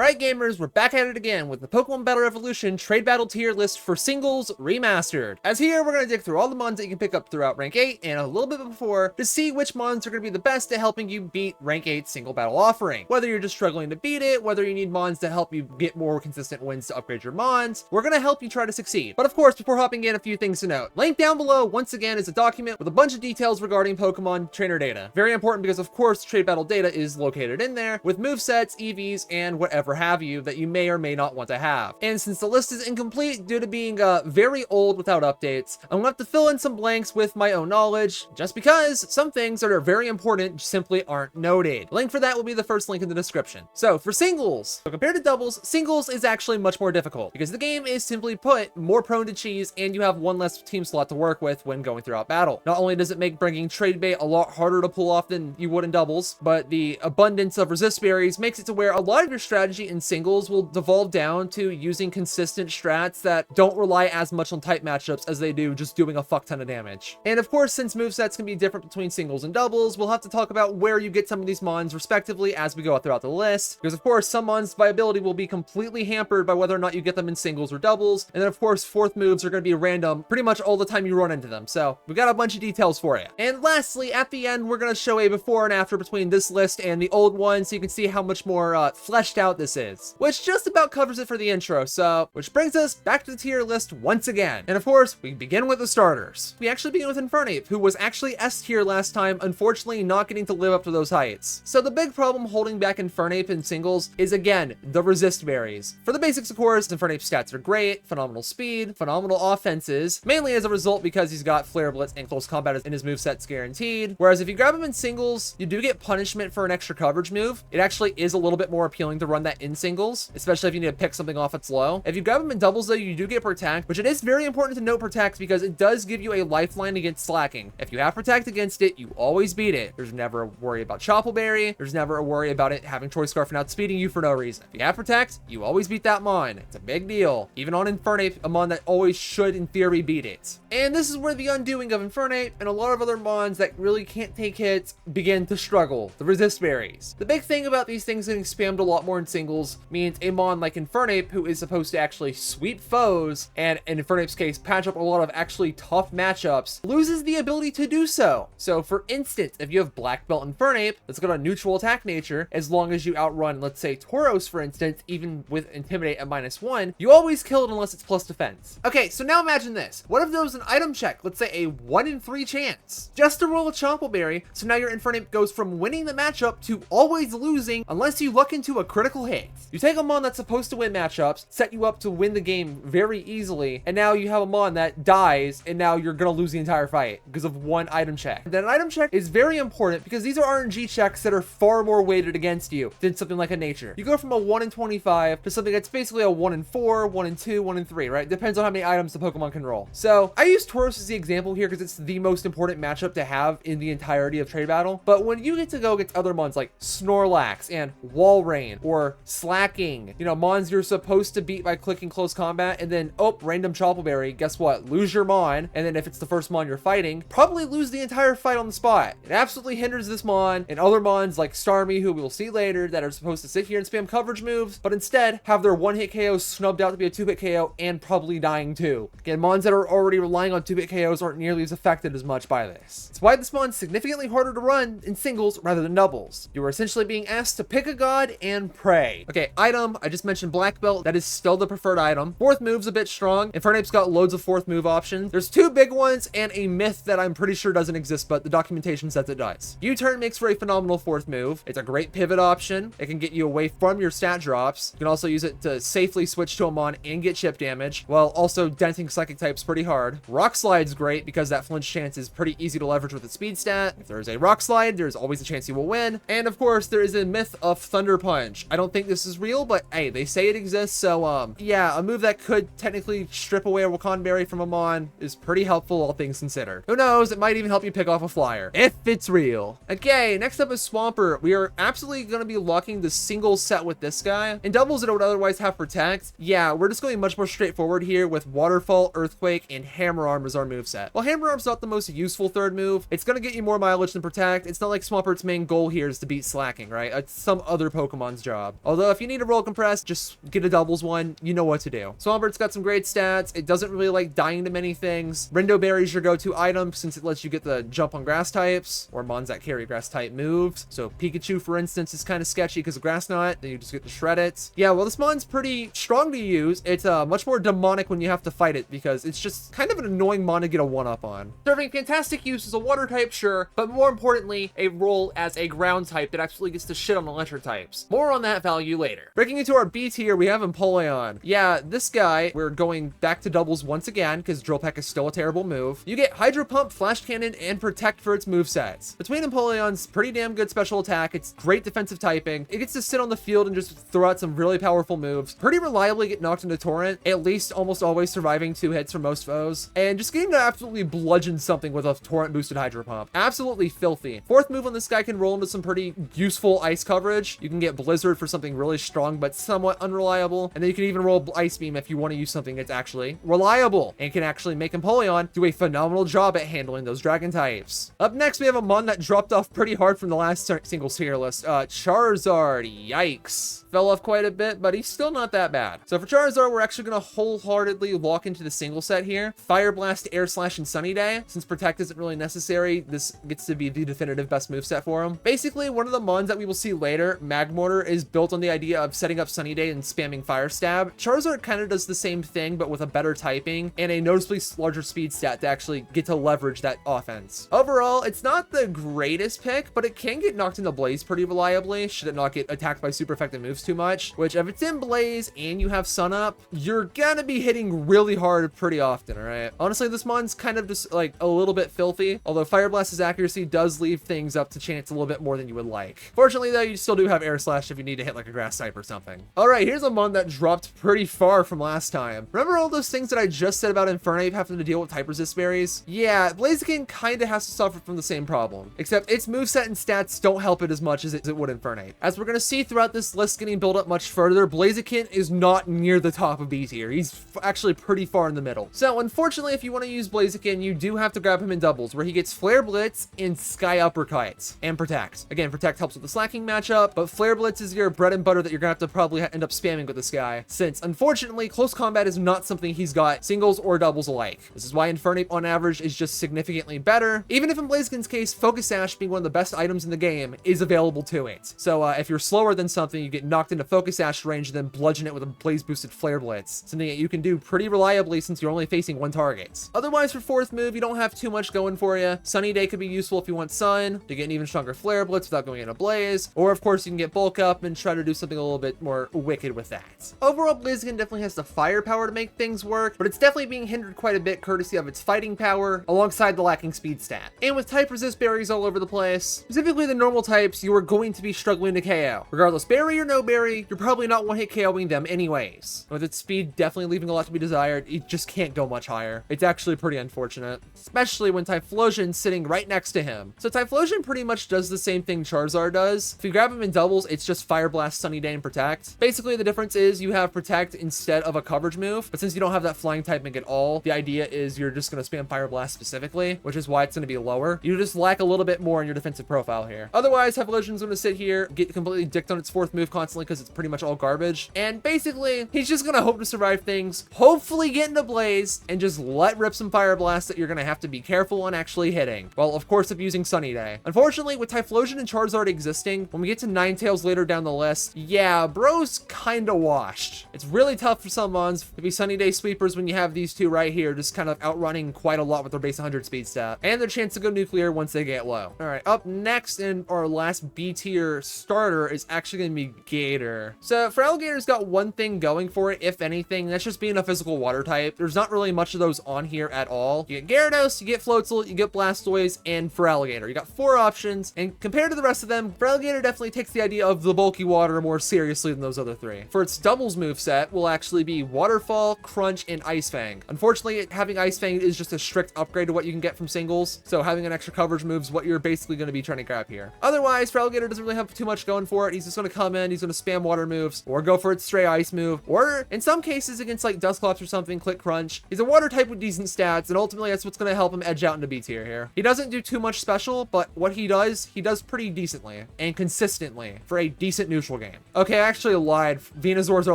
Alright gamers, we're back at it again with the Pokemon Battle Revolution Trade Battle Tier List for Singles Remastered. As here, we're going to dig through all the mons that you can pick up throughout Rank 8 and a little bit before to see which mons are going to be the best at helping you beat Rank 8 single battle offering. Whether you're just struggling to beat it, whether you need mons to help you get more consistent wins to upgrade your mons, we're going to help you try to succeed. But of course, before hopping in, a few things to note. Linked down below, once again, is a document with a bunch of details regarding Pokemon trainer data. Very important because, of course, trade battle data is located in there with movesets, EVs, and whatever have you that you may or may not want to have. And since the list is incomplete due to being very old without updates, I'm gonna have to fill in some blanks with my own knowledge, just because some things that are very important simply aren't noted. Link for that will be the first link in the description. So for singles, so compared to doubles, singles is actually much more difficult because the game is simply put more prone to cheese and you have one less team slot to work with when going throughout battle. Not only does it make bringing trade bait a lot harder to pull off than you would in doubles, but the abundance of resist berries makes it to where a lot of your strategy in singles will devolve down to using consistent strats that don't rely as much on type matchups as they do just doing a fuck ton of damage. And of course, since movesets can be different between singles and doubles, we'll have to talk about where you get some of these mons respectively as we go throughout the list, because of course some mons viability will be completely hampered by whether or not you get them in singles or doubles, and then of course fourth moves are going to be random pretty much all the time you run into them, so we got a bunch of details for you. And lastly, at the end, we're going to show a before and after between this list and the old one so you can see how much more fleshed out this is, which just about covers it for the intro. So which brings us back to the tier list once again, and of course we begin with the starters. We actually begin with Infernape, who was actually S tier last time, unfortunately not getting to live up to those heights. So the big problem holding back Infernape in singles is again the resist berries. For the basics, of course, Infernape's stats are great: phenomenal speed, phenomenal offenses, mainly as a result because he's got Flare Blitz and close combat in his movesets guaranteed. Whereas if you grab him in singles, you do get punishment for an extra coverage move. It actually is a little bit more appealing to run that in singles, especially if you need to pick something off its low. If you grab him in doubles though, you do get Protect, which it is very important to note Protect because it does give you a lifeline against Slaking. If you have Protect against it, you always beat it. There's never a worry about Choppleberry. There's never a worry about it having Choice Scarf and outspeeding you for no reason. If you have Protect, you always beat that mon. It's a big deal. Even on Infernape, a mon that always should in theory beat it. And this is where the undoing of Infernape and a lot of other mons that really can't take hits begin to struggle. The resist berries. The big thing about these things getting spammed a lot more in singles means a mon like Infernape, who is supposed to actually sweep foes and in Infernape's case patch up a lot of actually tough matchups, loses the ability to do so. So for instance, if you have Black Belt Infernape that's got a neutral attack nature, as long as you outrun, let's say Tauros for instance, even with Intimidate at -1, you always kill it unless it's plus defense. Okay, so now imagine this. What if there was an item check, let's say a 1 in 3 chance, just to roll a Chompleberry, so now your Infernape goes from winning the matchup to always losing unless you luck into a critical hit. You take a mon that's supposed to win matchups, set you up to win the game very easily, and now you have a mon that dies and now you're gonna lose the entire fight because of one item check. Then an item check is very important because these are RNG checks that are far more weighted against you than something like a nature. You go from a 1 in 25 to something that's basically a 1 in 4, 1 in 2, 1 in 3, right? Depends on how many items the Pokemon can roll. So I use Tauros as the example here because it's the most important matchup to have in the entirety of trade battle. But when you get to go against other mons like Snorlax and Walrein or Slaking, you know, mons you're supposed to beat by clicking close combat, and then oh, random Choppleberry, guess what? Lose your mon, and then if it's the first mon you're fighting, probably lose the entire fight on the spot. It absolutely hinders this mon and other mons like Starmie, who we'll see later, that are supposed to sit here and spam coverage moves, but instead have their 1-hit KO snubbed out to be a 2-hit KO and probably dying too. Again, mons that are already relying on 2-hit KOs aren't nearly as affected as much by this. It's why this mon's significantly harder to run in singles rather than doubles. You are essentially being asked to pick a god and pray. Okay, item, I just mentioned Black Belt. That is still the preferred item. Fourth move's a bit strong. Infernape's got loads of fourth move options. There's 2 big ones and a myth that I'm pretty sure doesn't exist, but the documentation says it does. U-turn makes for a phenomenal fourth move. It's a great pivot option. It can get you away from your stat drops. You can also use it to safely switch to a mon and get chip damage, while also denting psychic types pretty hard. Rock Slide's great because that flinch chance is pretty easy to leverage with its speed stat. If there's a Rock Slide, there's always a chance you will win. And of course, there is a myth of Thunder Punch. I don't think this is real, but hey, they say it exists, so yeah, a move that could technically strip away a Wakan Berry from a mon is pretty helpful, all things considered. Who knows, it might even help you pick off a flyer, if it's real. Okay, next up is Swampert. We are absolutely going to be locking the single set with this guy. In doubles that would otherwise have Protect, yeah, we're just going much more straightforward here with Waterfall, Earthquake, and Hammer Arm as our moveset. While Hammer Arm's not the most useful third move, it's going to get you more mileage than Protect. It's not like Swampert's main goal here is to beat Slaking, right? It's some other Pokemon's job. Although if you need a roll compress, just get a doubles one. You know what to do. Swampert's got some great stats. It doesn't really like dying to many things. Rindo Berry's your go-to item since it lets you get the jump on grass types or mons that carry grass type moves. So Pikachu, for instance, is kind of sketchy because of Grass Knot. Then you just get to shred it. Yeah, well, this mon's pretty strong to use. It's much more demonic when you have to fight it because it's just kind of an annoying mon to get a one-up on. Serving fantastic use as a water type, sure, but more importantly, a role as a ground type that actually gets to shit on electric types. More on that value later. Breaking into our B tier, we have Empoleon. Yeah, this guy, we're going back to doubles once again because Drill Peck is still a terrible move. You get Hydro Pump, Flash Cannon, and Protect for its movesets. Between Empoleon's pretty damn good special attack, it's great defensive typing, it gets to sit on the field and just throw out some really powerful moves, pretty reliably get knocked into Torrent, at least almost always surviving 2 hits from most foes, and just getting to absolutely bludgeon something with a Torrent boosted Hydro Pump. Absolutely filthy. Fourth move on this guy can roll into some pretty useful ice coverage. You can get Blizzard for something really strong but somewhat unreliable, and then you can even roll Ice Beam if you want to use something that's actually reliable and can actually make Empoleon do a phenomenal job at handling those dragon types. Up next, we have a mon that dropped off pretty hard from the last singles tier list. Charizard. Yikes. Fell off quite a bit, but he's still not that bad. So for Charizard, we're actually going to wholeheartedly walk into the single set here. Fire Blast, Air Slash, and Sunny Day. Since Protect isn't really necessary, this gets to be the definitive best moveset for him. Basically, one of the mons that we will see later, Magmortar, is built on the idea of setting up Sunny Day and spamming Fire Stab. Charizard kind of does the same thing, but with a better typing and a noticeably larger speed stat to actually get to leverage that offense. Overall, it's not the greatest pick, but it can get knocked into Blaze pretty reliably, should it not get attacked by super effective moves too much, which if it's in Blaze and you have Sun Up, you're gonna be hitting really hard pretty often, alright? Honestly, this mon's kind of just like a little bit filthy, although Fire Blast's accuracy does leave things up to chance a little bit more than you would like. Fortunately though, you still do have Air Slash if you need to hit like a grass type or something. Alright, here's a mon that dropped pretty far from last time. Remember all those things that I just said about Infernape having to deal with type resist berries? Yeah, Blaziken kinda has to suffer from the same problem, except its moveset and stats don't help it as much as it would Infernape. As we're gonna see throughout this list getting built up much further, Blaziken is not near the top of B tier. He's actually pretty far in the middle. So unfortunately, if you want to use Blaziken, you do have to grab him in doubles, where he gets Flare Blitz and Sky Uppercut and Protect. Again, Protect helps with the Slaking matchup, but Flare Blitz is your bread and butter that you're gonna have to probably end up spamming with this guy, since unfortunately, close combat is not something he's got singles or doubles alike. This is why Infernape on average is just significantly better, even if in Blaziken's case, Focus Sash being one of the best items in the game is available to it. So if you're slower than something, you get knocked into Focus Sash range and then bludgeon it with a Blaze boosted Flare Blitz, something that you can do pretty reliably since you're only facing one target. Otherwise, for fourth move, you don't have too much going for you. Sunny Day could be useful if you want Sun to get an even stronger Flare Blitz without going into Blaze, or of course you can get Bulk Up and try to do something a little bit more wicked with that. Overall, Blaziken definitely has the firepower to make things work, but it's definitely being hindered quite a bit courtesy of its fighting power alongside the lacking speed stat. And with type resist berries all over the place, specifically the normal types, you are going to be struggling to KO. Regardless, berry or no berry, you're probably not one-hit KOing them anyways. With its speed definitely leaving a lot to be desired, it just can't go much higher. It's actually pretty unfortunate, especially when Typhlosion's sitting right next to him. So Typhlosion pretty much does the same thing Charizard does. If you grab him in doubles, it's just Fire Blast, Sunny Day, and Protect. Basically, the difference is you have Protect instead of a coverage move, but since you don't have that flying typing at all, the idea is you're just going to spam Fire Blast specifically, which is why it's going to be lower. You just lack a little bit more in your defensive profile here. Otherwise, Typhlosion's going to sit here, get completely dicked on its fourth move constantly because it's pretty much all garbage, and basically, he's just going to hope to survive things, hopefully get into Blaze, and just let rip some Fire Blasts that you're going to have to be careful on actually hitting. Well, of course, abusing Sunny Day. Unfortunately, with Typhlosion and Charizard existing, when we get to Ninetales later down the list, yeah, bro's kinda washed. It's really tough for some mons to be Sunny Day sweepers when you have these two right here, just kind of outrunning quite a lot with their base 100 speed stat, and their chance to go nuclear once they get low. All right, up next in our last B tier starter is actually going to be Gator. So Feraligatr's got one thing going for it, if anything, that's just being a physical water type. There's not really much of those on here at all. You get Gyarados, you get Floatzel, you get Blastoise, and Feraligatr. You got 4 options, and compared to the rest of them, Feraligatr definitely takes the idea of the bulky water more seriously than those other 3. For its doubles moveset will actually be Waterfall, Crunch, and Ice Fang. Unfortunately, having Ice Fang is just a strict upgrade to what you can get from singles, so having an extra coverage move is what you're basically going to be trying to grab here. Otherwise, Feraligatr doesn't really have too much going for it. He's just going to come in, he's going to spam water moves, or go for its stray ice move, or in some cases against like Dusclops or something, click Crunch. He's a water type with decent stats, and ultimately that's what's going to help him edge out into B tier here. He doesn't do too much special, but what he does pretty decently and consistently for a decent neutral game. Okay, I actually lied. Venusaur's our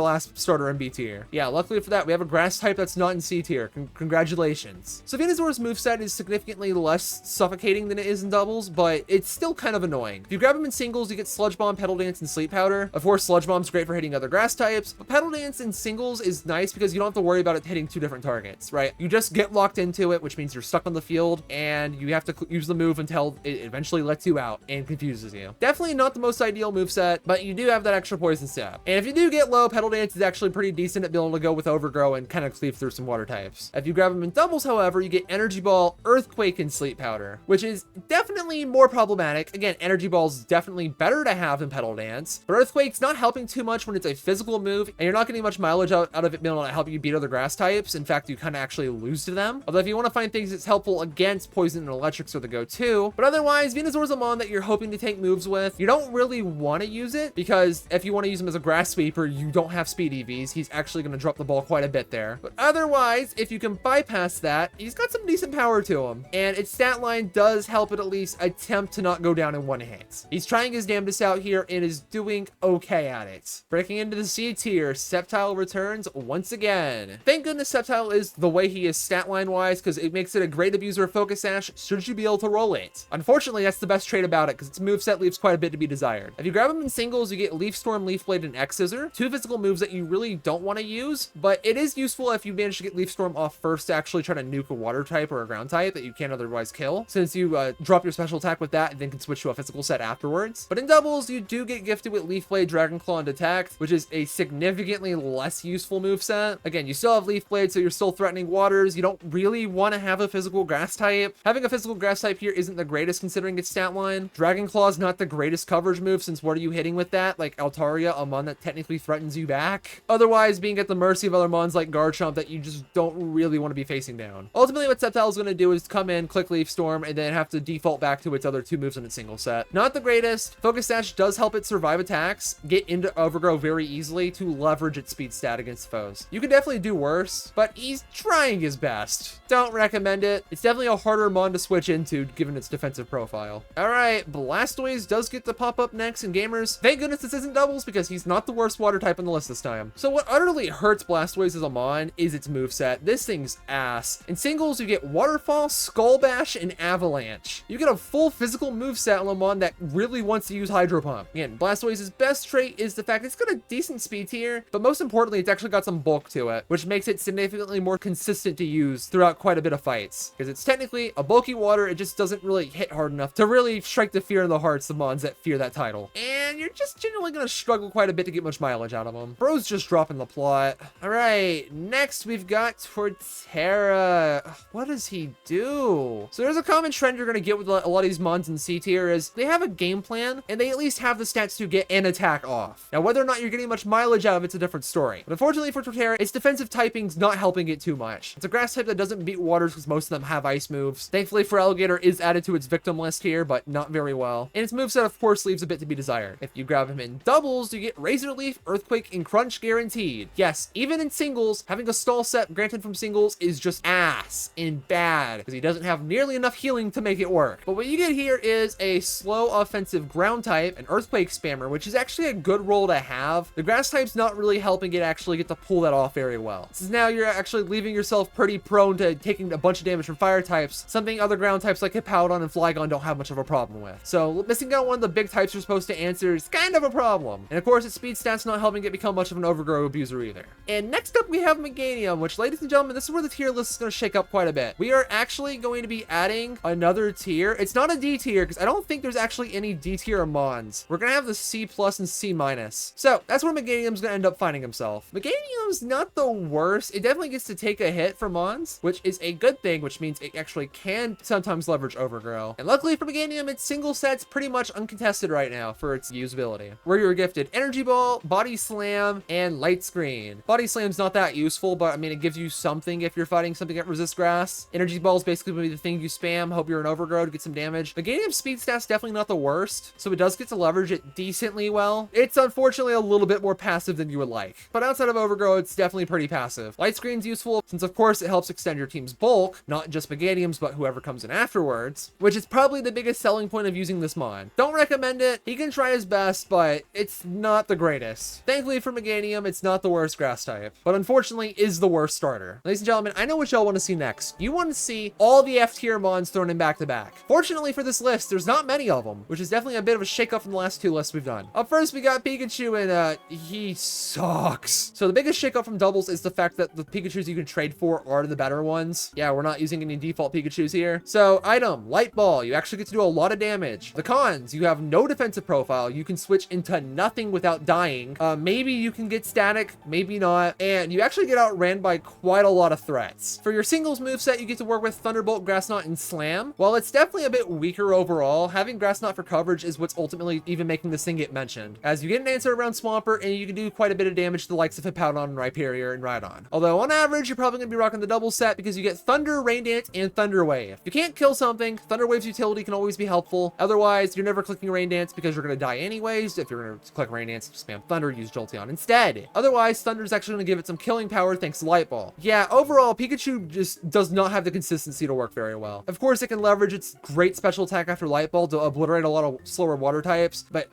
last starter in B tier. Yeah, luckily for that, we have a grass type that's not in C tier. Congratulations. So Venusaur's moveset is significantly less suffocating than it is in doubles, but it's still kind of annoying. If you grab him in singles, you get Sludge Bomb, Petal Dance, and Sleep Powder. Of course, Sludge Bomb's great for hitting other grass types, but Petal Dance in singles is nice because you don't have to worry about it hitting two different targets, right? You just get locked into it, which means you're stuck on the field, and you have to use the move until it eventually lets you out and confuses you. Definitely not the most ideal moveset, but you do have that extra poison step. And if you do get low, Petal Dance is actually pretty decent at being able to go with Overgrow and kind of cleave through some water types. If you grab them in doubles, however, you get Energy Ball, Earthquake, and Sleep Powder, which is definitely more problematic. Again, Energy Ball is definitely better to have than Petal Dance, but Earthquake's not helping too much when it's a physical move, and you're not getting much mileage out of it being able to help you beat other grass types. In fact, you kind of actually lose to them. Although if you want to find things that's helpful against poison and electrics are the go-to, but otherwise, Venusaur's a mon that you're hoping to take moves with. You don't really want to use it because if you want to use him as a grass sweeper, you don't have speed EVs. He's actually going to drop the ball quite a bit there. But otherwise, if you can bypass that, he's got some decent power to him, and its stat line does help it at least attempt to not go down in one hit. He's trying his damnedest out here and is doing okay at it. Breaking into the C tier, Sceptile returns once again. Thank goodness Sceptile is the way he is stat line wise, because it makes it a great abuser of Focus Sash should you be able to roll it. Unfortunately, that's the best trait about it because its moveset leaves quite a bit to be desired. If you grab him in singles, you get Leaf Storm, Leaf Blade, and X Scissor, two physical moves that you really don't want to use, but it is useful if you manage to get Leaf Storm off first to actually try to nuke a water type or a ground type that you can't otherwise kill, since you drop your special attack with that and then can switch to a physical set afterwards. But in doubles, you do get gifted with Leaf Blade, Dragon Claw, and Detect, which is a significantly less useful moveset. Again, you still have Leaf Blade, so you're still threatening waters. You don't really want to have a physical grass type. Having a physical grass type here isn't the greatest considering its stat line. Dragon Claw is not the greatest coverage move, since what are you hitting with that? Like Altaria, a mon that technically threatens you back. Otherwise, being at the mercy of other mons like Garchomp that you just don't really want to be facing down. Ultimately, what Sceptile is going to do is come in, click Leaf Storm, and then have to default back to its other two moves in its single set. Not the greatest. Focus Sash does help it survive attacks, get into Overgrow very easily to leverage its speed stat against foes. You could definitely do worse, but he's trying his best. Don't recommend it. It's definitely a harder mon to switch into given its defensive profile. All right, Blastoise does get to pop up next, and gamers, thank goodness this isn't doubles because he's not the worst water type on the list this time. So what utterly hurts Blastoise as a mon is its moveset. This thing's ass. In singles, you get Waterfall, Skull Bash, and Avalanche. You get a full physical moveset on a mon that really wants to use Hydro Pump. Again, Blastoise's best trait is the fact it's got a decent speed tier, but most importantly, it's actually got some bulk to it, which makes it significantly more consistent to use throughout quite a bit of fights. Because it's technically a bulky water, it just doesn't really hit hard enough to really strike the fear in the hearts of mons that fear that title. And you're just generally going to struggle quite a bit to get much mileage out of them. Bro's just dropping the plot. All right, next we've got Torterra. What does he do? So there's a common trend you're going to get with a lot of these mons in C tier is they have a game plan and they at least have the stats to get an attack off. Now, whether or not you're getting much mileage out of it's a different story. But unfortunately for Torterra, its defensive typing's not helping it too much. It's a grass type that doesn't beat waters because most of them have ice moves. Thankfully, Feraligatr is added to its victim list here, but not very well. And its moveset, of course, leaves a bit to be desired. If you grab him in doubles, you get Razor Leaf, Earthquake, and Crunch guaranteed. Yes, even in singles, having a stall set granted from singles is just ass and bad because he doesn't have nearly enough healing to make it work. But what you get here is a slow offensive ground type, an Earthquake spammer, which is actually a good role to have. The grass type's not really helping it actually get to pull that off very well. Since now you're actually leaving yourself pretty prone to taking a bunch of damage from fire types, something other ground types like Hippowdon and Flygon don't have much of a problem with. So missing out one of the big types you're supposed to answer is kind of a problem. And of course, its speed stat's not helping it become much of an Overgrow abuser either. And next up we have Meganium, which, ladies and gentlemen, this is where the tier list is going to shake up quite a bit. We are actually going to be adding another tier. It's not a D tier because I don't think there's actually any D tier mons. We're going to have the C plus and C minus. So that's where Meganium's going to end up finding himself. Meganium's not the worst. It definitely gets to take a hit for mons, which is a good thing, which means it actually can sometimes leverage Overgrow. And luckily for Meganium, its single set's pretty much uncontested right now for its usability, where you're gifted Energy Ball, Body Slam, and Light Screen. Body Slam's not that useful, but I mean, it gives you something if you're fighting something that resists grass. Energy Ball is basically going to be the thing you spam, hope you're an Overgrow to get some damage. Meganium's speed stat's definitely not the worst, so it does get to leverage it decently well. It's unfortunately a little bit more passive than you would like, but outside of Overgrow, it's definitely pretty passive. Light Screen's useful since, of course, it helps extend your team's bulk, not just Meganium's, but whoever comes in afterwards, which is probably the biggest selling point of using this mon. Don't recommend it. He can try his best, but but it's not the greatest. Thankfully for Meganium, it's not the worst grass type, but unfortunately is the worst starter. Ladies and gentlemen, I know what y'all want to see next. You want to see all the F tier mons thrown in back to back. Fortunately for this list, there's not many of them, which is definitely a bit of a shakeup from the last two lists we've done. Up first, we got Pikachu, and he sucks. So the biggest shakeup from doubles is the fact that the Pikachus you can trade for are the better ones. Yeah, we're not using any default Pikachus here. So item, Light Ball, you actually get to do a lot of damage. The cons, you have no defensive profile. You can switch into nothing without dying. Maybe you can get static, maybe not. And you actually get outran by quite a lot of threats. For your singles moveset, you get to work with Thunderbolt, Grass Knot, and Slam. While it's definitely a bit weaker overall, having Grass Knot for coverage is what's ultimately even making this thing get mentioned, as you get an answer around Swampert, and you can do quite a bit of damage to the likes of Hippowdon and Rhyperior and Rhydon. Although on average, you're probably going to be rocking the double set because you get Thunder, Rain Dance, and Thunder Wave. If you can't kill something, Thunder Wave's utility can always be helpful. Otherwise, you're never clicking Rain Dance because you're going to die anyways. If you're going to click Rain Dance, spam Thunder, use Jolteon instead. Otherwise, Thunder's actually going to give it some killing power thanks to Light Ball. Yeah, overall, Pikachu just does not have the consistency to work very well. Of course, it can leverage its great special attack after Light Ball to obliterate a lot of slower water types, but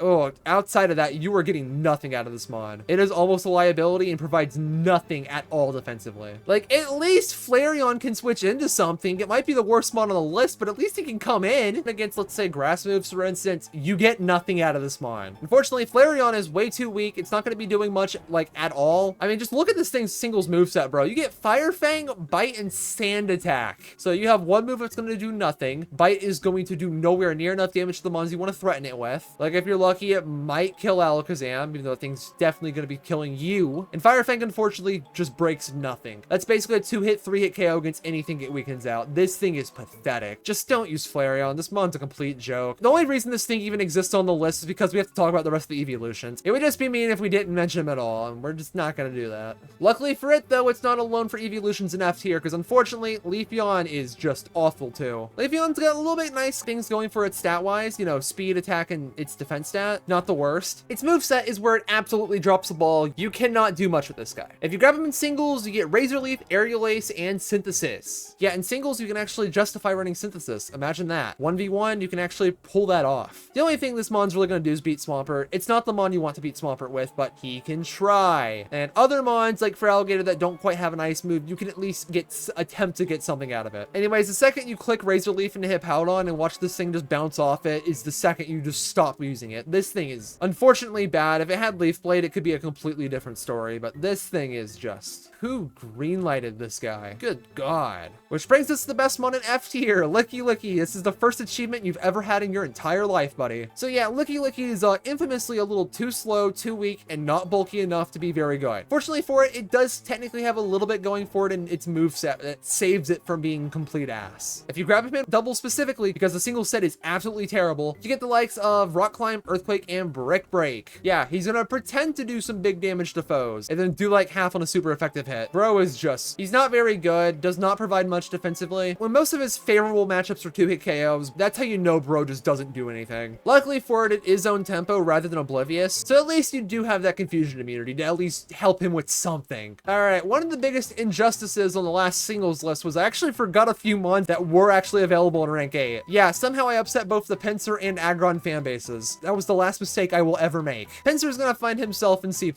outside of that, you are getting nothing out of this mon. It is almost a liability and provides nothing at all defensively. Like, at least Flareon can switch into something. It might be the worst mon on the list, but at least he can come in against, let's say, grass moves, for instance. You get nothing out of this mon. Unfortunately, Flareon is way too weak. It's not going to be doing much, like, at all. I mean, just look at this thing's singles moveset, bro. You get Fire Fang, Bite, and Sand Attack. So you have one move that's going to do nothing. Bite is going to do nowhere near enough damage to the mons you want to threaten it with. Like, if you're lucky, it might kill Alakazam, even though the thing's definitely going to be killing you. And Fire Fang, unfortunately, just breaks nothing. That's basically a 2-hit, 3-hit KO against anything it weakens out. This thing is pathetic. Just don't use Flareon. This mon's a complete joke. The only reason this thing even exists on the list is because we have to talk about the rest of the evolutions. It would just be mean if we didn't mention them at all, and we're just not going to do that. Luckily for it, though, it's not alone for evolutions in F tier, because unfortunately, Leafeon is just awful too. Leafeon's got a little bit nice things going for it stat-wise, you know, speed, attack, and its defense stat. Not the worst. Its moveset is where it absolutely drops the ball. You cannot do much with this guy. If you grab him in singles, you get Razor Leaf, Aerial Ace, and Synthesis. Yeah, in singles, you can actually justify running Synthesis. Imagine that. 1v1, you can actually pull that off. The only thing this mon's really going to do is beat Swampert. It's not the mon you want to beat Swampert with, but he can try. And other mons, like Feraligatr, that don't quite have an ice move, you can at least attempt to get something out of it. Anyways, the second you click Razor Leaf into Hippowdon and watch this thing just bounce off it is the second you just stop using it. This thing is unfortunately bad. If it had Leaf Blade, it could be a completely different story, but this thing is just... Who greenlighted this guy? Good God. Which brings us to the best mon in F tier, Lickilicky. This is the first achievement you've ever had in your entire life, buddy. So yeah, Lickilicky is infamously a little too slow, too weak, and not bulky enough to be very good. Fortunately for it, it does technically have a little bit going for it in its moveset that saves it from being complete ass. If you grab him in double specifically, because the single set is absolutely terrible, you get the likes of Rock Climb, Earthquake, and Brick Break. Yeah, he's gonna pretend to do some big damage to foes, and then do like half on a super effective hit. Bro is just, he's not very good, does not provide much defensively. When most of his favorable matchups are 2-hit KOs, that's how you know bro just doesn't do anything. Luckily for it, it is own tempo rather than oblivious, so at least you do have that confusion immunity to at least help him with something. Alright, one of the biggest injustices on the last singles list was I actually forgot a few mons that were actually available in rank 8. Yeah, somehow I upset both the Pinsir and Aggron fan bases. That was the last mistake I will ever make. Pinsir's gonna find himself in C+.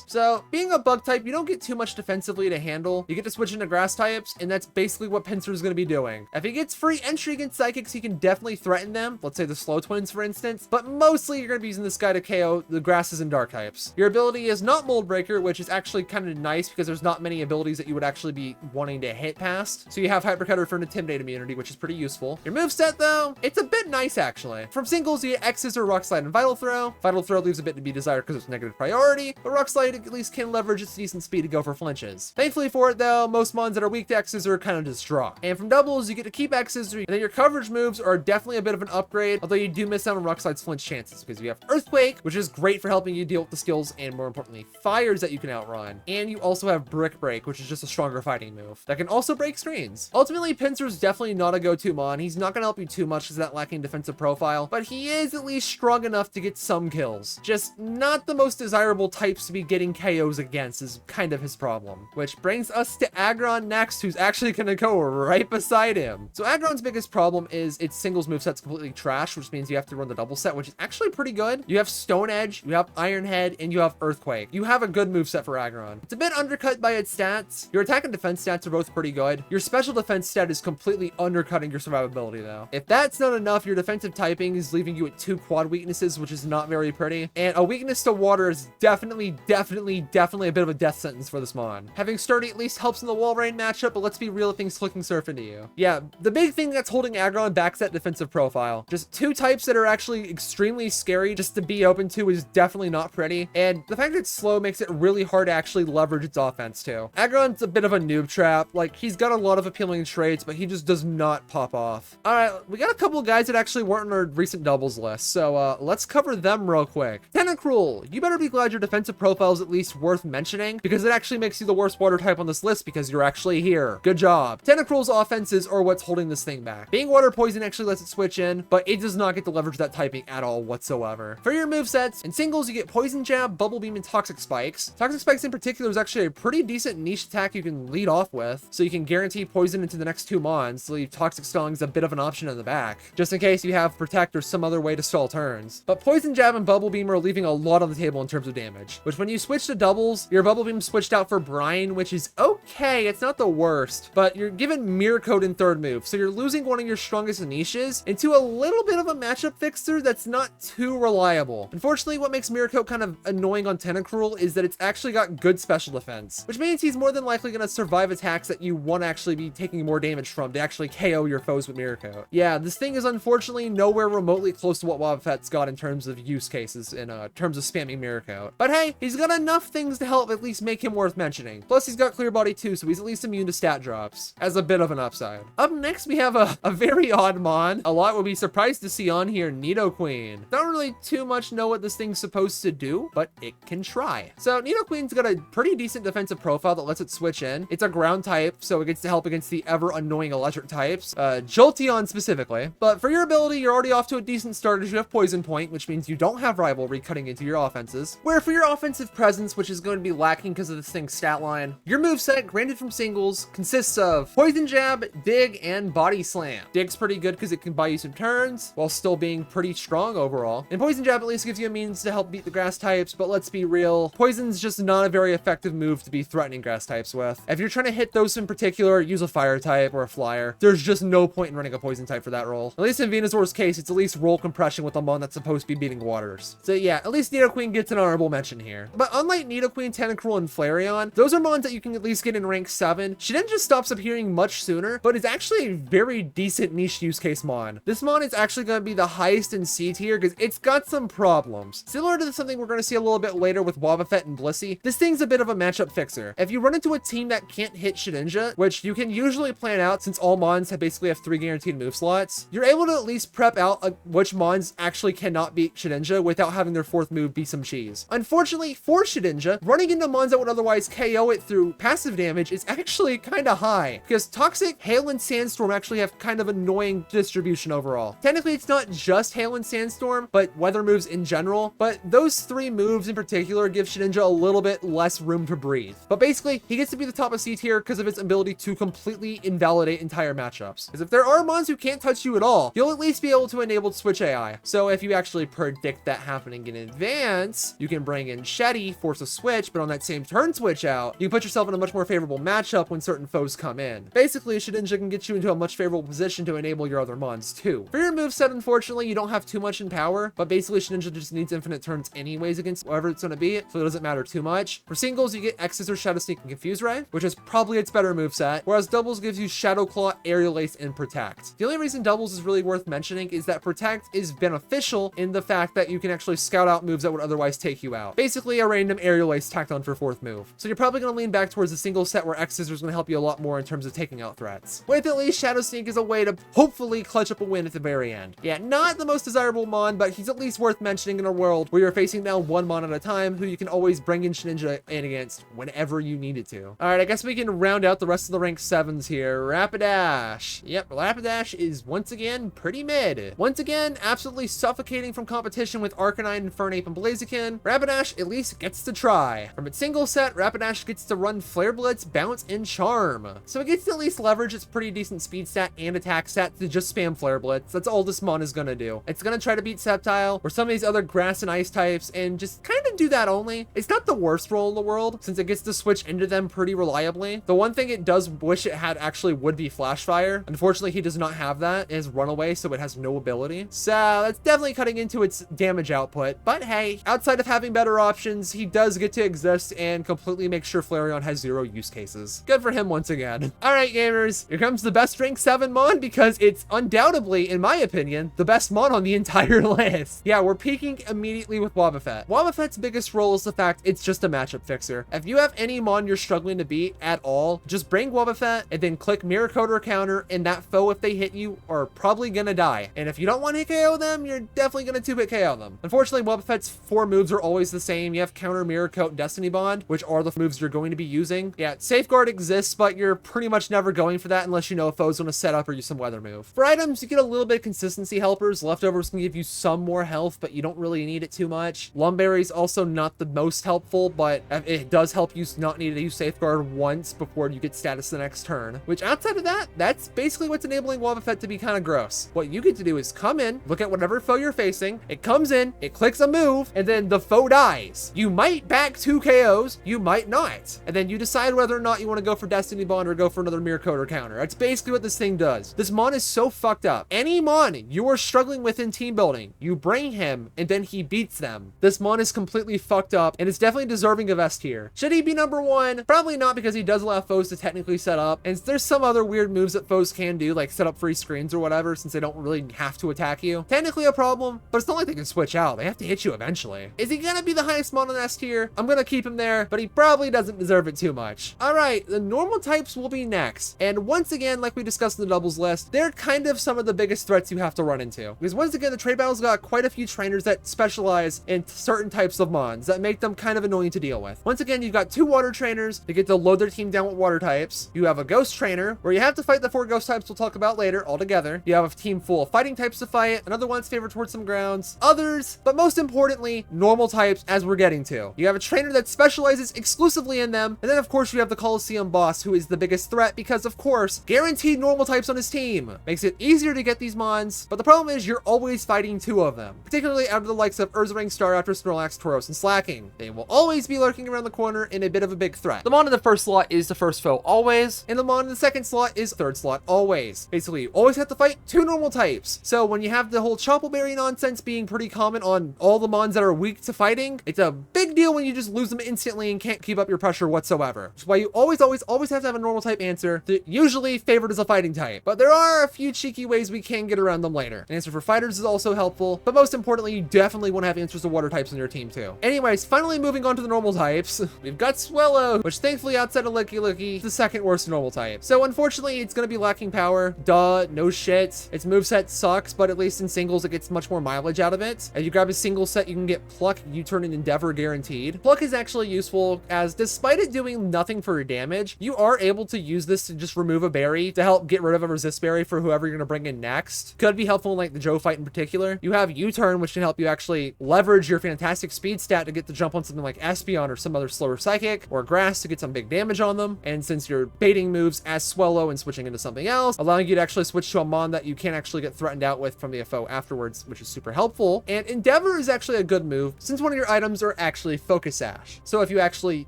So, being a bug type, you don't get too much defensively to handle. You get to switch into grass types, and that's basically what Pinsir's gonna be doing. If he gets free entry against psychics, he can definitely threaten them. Let's say the Slow Twins, for instance, but mostly you're gonna be using this guy to KO the grasses and dark types. Your ability is not Mold Breaker, which is actually kind of nice because there's not many abilities that you would actually be wanting to hit past. So you have Hypercutter for an Intimidate immunity, which is pretty useful. Your moveset, though, it's a bit nice, actually. From singles, you get X Scissor, Rock Slide, and Vital Throw. Vital Throw leaves a bit to be desired because it's negative priority, but Rock Slide at least can leverage its decent speed to go for flinches. Thankfully for it, though, most mons that are weak to X Scissor kind of just drop. And from doubles, you get to keep X Scissor, and then your coverage moves are definitely a bit of an upgrade, although you do miss out on Rock Slide's flinch chances because you have Earthquake, which is great for helping you deal with the skills and, more importantly, fires that you can outrun. And you also have Brick Break, which is just a stronger fighting move that can also break screens. Ultimately, Pinsir's definitely not a go-to mon. He's not going to help you too much because of that lacking defensive profile, but he is at least strong enough to get some kills. Just not the most desirable types to be getting KOs against is kind of his problem. Which brings us to Aggron next, who's actually going to go right beside him. So Aggron's biggest problem is its singles moveset's completely trash, which means you have to run the double set, which is actually pretty good. You have have Stone Edge, you have Iron Head, and you have Earthquake. You have a good moveset for Aggron. It's a bit undercut by its stats. Your attack and defense stats are both pretty good. Your special defense stat is completely undercutting your survivability though. If that's not enough, your defensive typing is leaving you at 2 quad weaknesses, which is not very pretty. And a weakness to water is definitely a bit of a death sentence for this mon. Having Sturdy at least helps in the wall rain matchup, but let's be real, things clicking surf into you. Yeah, the big thing that's holding Aggron back is that defensive profile. Just 2 types that are actually extremely scary just to be open to is definitely not pretty. And the fact that it's slow makes it really hard to actually leverage its offense too. Aggron's a bit of a noob trap. Like, he's got a lot of appealing traits, but he just does not pop off. All right, we got a couple of guys that actually weren't on our recent doubles list, so let's cover them real quick. Tentacruel, you better be glad your defensive profile is at least worth mentioning, because it actually makes you the worst water type on this list because you're actually here. Good job. Tentacruel's offenses are what's holding this thing back. Being water poison actually lets it switch in, but it does not get to leverage that typing at all whatsoever. For your movesets, in singles, you get Poison Jab, Bubble Beam, and Toxic Spikes. Toxic Spikes in particular is actually a pretty decent niche attack you can lead off with, so you can guarantee poison into the next 2 mons, so leave Toxic Stalling as a bit of an option in the back, just in case you have Protect or some other way to stall turns. But Poison Jab and Bubble Beam are leaving a lot on the table in terms of damage, which when you switch to doubles, your Bubble Beam switched out for Brine, which is okay, it's not the worst, but you're given Mirror Coat in 3rd move, so you're losing one of your strongest niches into a little bit of a matchup fixer that's not too reliable. Unfortunately, what makes Mirror Coat kind of annoying on Tentacruel is that it's actually got good special defense, which means he's more than likely going to survive attacks that you want to actually be taking more damage from to actually KO your foes with Mirror Coat. Yeah, this thing is unfortunately nowhere remotely close to what Wobbuffet's got in terms of use cases in terms of spamming Mirror Coat. But hey, he's got enough things to help at least make him worth mentioning. Plus, he's got Clear Body too, so he's at least immune to stat drops as a bit of an upside. Up next, we have a very odd mon. A lot would be surprised to see on here, Nidoqueen. Don't really too much know what this thing's supposed to do, but it can try. So Nidoqueen's got a pretty decent defensive profile that lets it switch in. It's a ground type, so it gets to help against the ever annoying electric types, Jolteon specifically. But for your ability, you're already off to a decent start as you have Poison Point, which means you don't have rivalry cutting into your offenses. Where for your offensive presence, which is going to be lacking because of this thing's stat line, your moveset, granted from singles, consists of Poison Jab, Dig, and Body Slam. Dig's pretty good because it can buy you some turns while still being pretty strong overall. And Poison Jab at least gives you a means to help beat the grass types, but let's be real, Poison's just not a very effective move to be threatening grass types with. If you're trying to hit those in particular, use a fire type or a flyer. There's just no point in running a poison type for that role. At least in Venusaur's case, it's at least roll compression with a mon that's supposed to be beating waters. So yeah, at least Nidoqueen gets an honorable mention here. But unlike Nidoqueen, Tentacruel, and Flareon, those are mons that you can at least get in rank 7. Shedinja stops appearing much sooner, but it's actually a very decent niche use case mon. This mon is actually going to be the highest in C tier because it's got some problems. Similar to something we're going to see a little bit later with Wobbuffet and Blissey, this thing's a bit of a matchup fixer. If you run into a team that can't hit Shedinja, which you can usually plan out since all mons basically have 3 guaranteed move slots, you're able to at least prep out which mons actually cannot beat Shedinja without having their 4th move be some cheese. Unfortunately for Shedinja, running into mons that would otherwise KO it through passive damage is actually kind of high because Toxic, Hail, and Sandstorm actually have kind of annoying distribution overall. Technically, it's not just Hail and Sandstorm, but weather moves in general, but those 3 moves in particular give Shedinja a little bit less room to breathe. But basically, he gets to be the top of C tier because of its ability to completely invalidate entire matchups. Because if there are mons who can't touch you at all, you'll at least be able to enable switch AI. So if you actually predict that happening in advance, you can bring in Sheddy, force a switch, but on that same turn switch out, you can put yourself in a much more favorable matchup when certain foes come in. Basically, Shedinja can get you into a much favorable position to enable your other mons too. For your moveset, unfortunately, you don't have too much in power, but basically Shedinja just needs infinite turns anyways against whatever it's going to be, so it doesn't matter too much. For singles, you get X Scissor, Shadow Sneak, and Confuse Ray, which is probably its better moveset, whereas doubles gives you Shadow Claw, Aerial Ace, and Protect. The only reason doubles is really worth mentioning is that Protect is beneficial in the fact that you can actually scout out moves that would otherwise take you out. Basically, a random Aerial Ace tacked on for 4th move. So you're probably going to lean back towards a single set where X Scissor is going to help you a lot more in terms of taking out threats. With at least Shadow Sneak is a way to hopefully clutch up a win at the very end. Yeah, not the most desirable mon, but he's at least worth mentioning in a world where you're facing down one mon at a time who you can always bring in Shedinja in against whenever you need it to. All right, I guess we can round out the rest of the rank 7s here. Rapidash. Yep, Rapidash is once again pretty mid. Once again, absolutely suffocating from competition with Arcanine, Infernape, and Blaziken. Rapidash at least gets to try. From its single set, Rapidash gets to run Flare Blitz, Bounce, and Charm. So it gets to at least leverage its pretty decent speed stat and attack stat to just spam Flare Blitz. That's all this mon is gonna do. It's gonna try to beat Sceptile, or some these other grass and ice types and just kind of do that only. It's not the worst roll in the world since it gets to switch into them pretty reliably. The one thing it does wish it had actually would be Flash Fire. Unfortunately, he does not have that. It has Runaway, so it has no ability. So that's definitely cutting into its damage output. But hey, outside of having better options, he does get to exist and completely make sure Flareon has 0 use cases. Good for him once again. All right, gamers, here comes the best rank 7 mon because it's undoubtedly, in my opinion, the best mon on the entire list. Yeah, we're peaking immediately with Wobbuffet. Wobbuffet's biggest role is the fact it's just a matchup fixer. If you have any mon you're struggling to beat at all, just bring Wobbuffet and then click Mirror Coat or Counter, and that foe, if they hit you, are probably gonna die. And if you don't want to KO them, you're definitely gonna 2-hit KO them. Unfortunately, Wobbuffet's 4 moves are always the same. You have Counter, Mirror Coat, and Destiny Bond, which are the moves you're going to be using. Yeah, Safeguard exists, but you're pretty much never going for that unless you know a foe's gonna set up or use some weather move. For items, you get a little bit of consistency helpers. Leftovers can give you some more health, but you don't really need it too much. Lumberry's also not the most helpful, but it does help you not need to use Safeguard once before you get status the next turn, which outside of that, that's basically what's enabling Wobbuffet to be kind of gross. What you get to do is come in, look at whatever foe you're facing, it comes in, it clicks a move, and then the foe dies. You might back 2 KOs, you might not. And then you decide whether or not you want to go for Destiny Bond or go for another Mirror Coat or Counter. That's basically what this thing does. This mon is so fucked up. Any mon you are struggling with in team building, you bring him and then he beats them. This mon is completely fucked up and it's definitely deserving of S tier. Should he be number 1? Probably not, because he does allow foes to technically set up, and there's some other weird moves that foes can do, like set up free screens or whatever, since they don't really have to attack you. Technically a problem, but it's not like they can switch out. They have to hit you eventually. Is he gonna be the highest mon on S tier? I'm gonna keep him there, but he probably doesn't deserve it too much. All right, the normal types will be next, and once again, like we discussed in the doubles list, they're kind of some of the biggest threats you have to run into, because once again, the trade battle's got quite a few trainers that specialize in certain types of mons that make them kind of annoying to deal with. Once again, you've got 2 water trainers to get to load their team down with water types. You have a ghost trainer where you have to fight the 4 ghost types we'll talk about later all together. You have a team full of fighting types to fight, another one's favored towards some grounds, others, but most importantly, normal types, as we're getting to. You have a trainer that specializes exclusively in them, and then of course you have the Coliseum boss, who is the biggest threat because of course, guaranteed normal types on his team. Makes it easier to get these mons, but the problem is you're always fighting 2 of them, particularly out of the likes of Ursaring, Staraptor, Snorlax, Tauros, and Slaking. They will always be lurking around the corner in a bit of a big threat. The mon in the first slot is the first foe always, and the mon in the second slot is third slot always. Basically, you always have to fight 2 normal types. So when you have the whole Choppleberry nonsense being pretty common on all the mons that are weak to fighting, it's a big deal when you just lose them instantly and can't keep up your pressure whatsoever. Which is why you always have to have a normal type answer that usually favored as a fighting type. But there are a few cheeky ways we can get around them later. An answer for fighters is also helpful, but most importantly, you definitely want to have answers to water types on your team too. Anyways, finally moving on to the normal types, we've got Swellow, which thankfully outside of Lickilicky, is the second worst normal type. So unfortunately, it's going to be lacking power. Duh, no shit. Its moveset sucks, but at least in singles, it gets much more mileage out of it. If you grab a single set, you can get Pluck, U-Turn, and Endeavor guaranteed. Pluck is actually useful, as despite it doing nothing for damage, you are able to use this to just remove a berry to help get rid of a resist berry for whoever you're going to bring in next. Could be helpful in like the Joe fight in particular. You have U-Turn, which can help you actually leverage your fantastic speed stat to get the jump on something like Espeon or some other slower psychic, or Grass to get some big damage on them. And since you're baiting moves as Swellow and switching into something else, allowing you to actually switch to a mon that you can't actually get threatened out with from the foe afterwards, which is super helpful. And Endeavor is actually a good move since one of your items are actually Focus Sash. So if you actually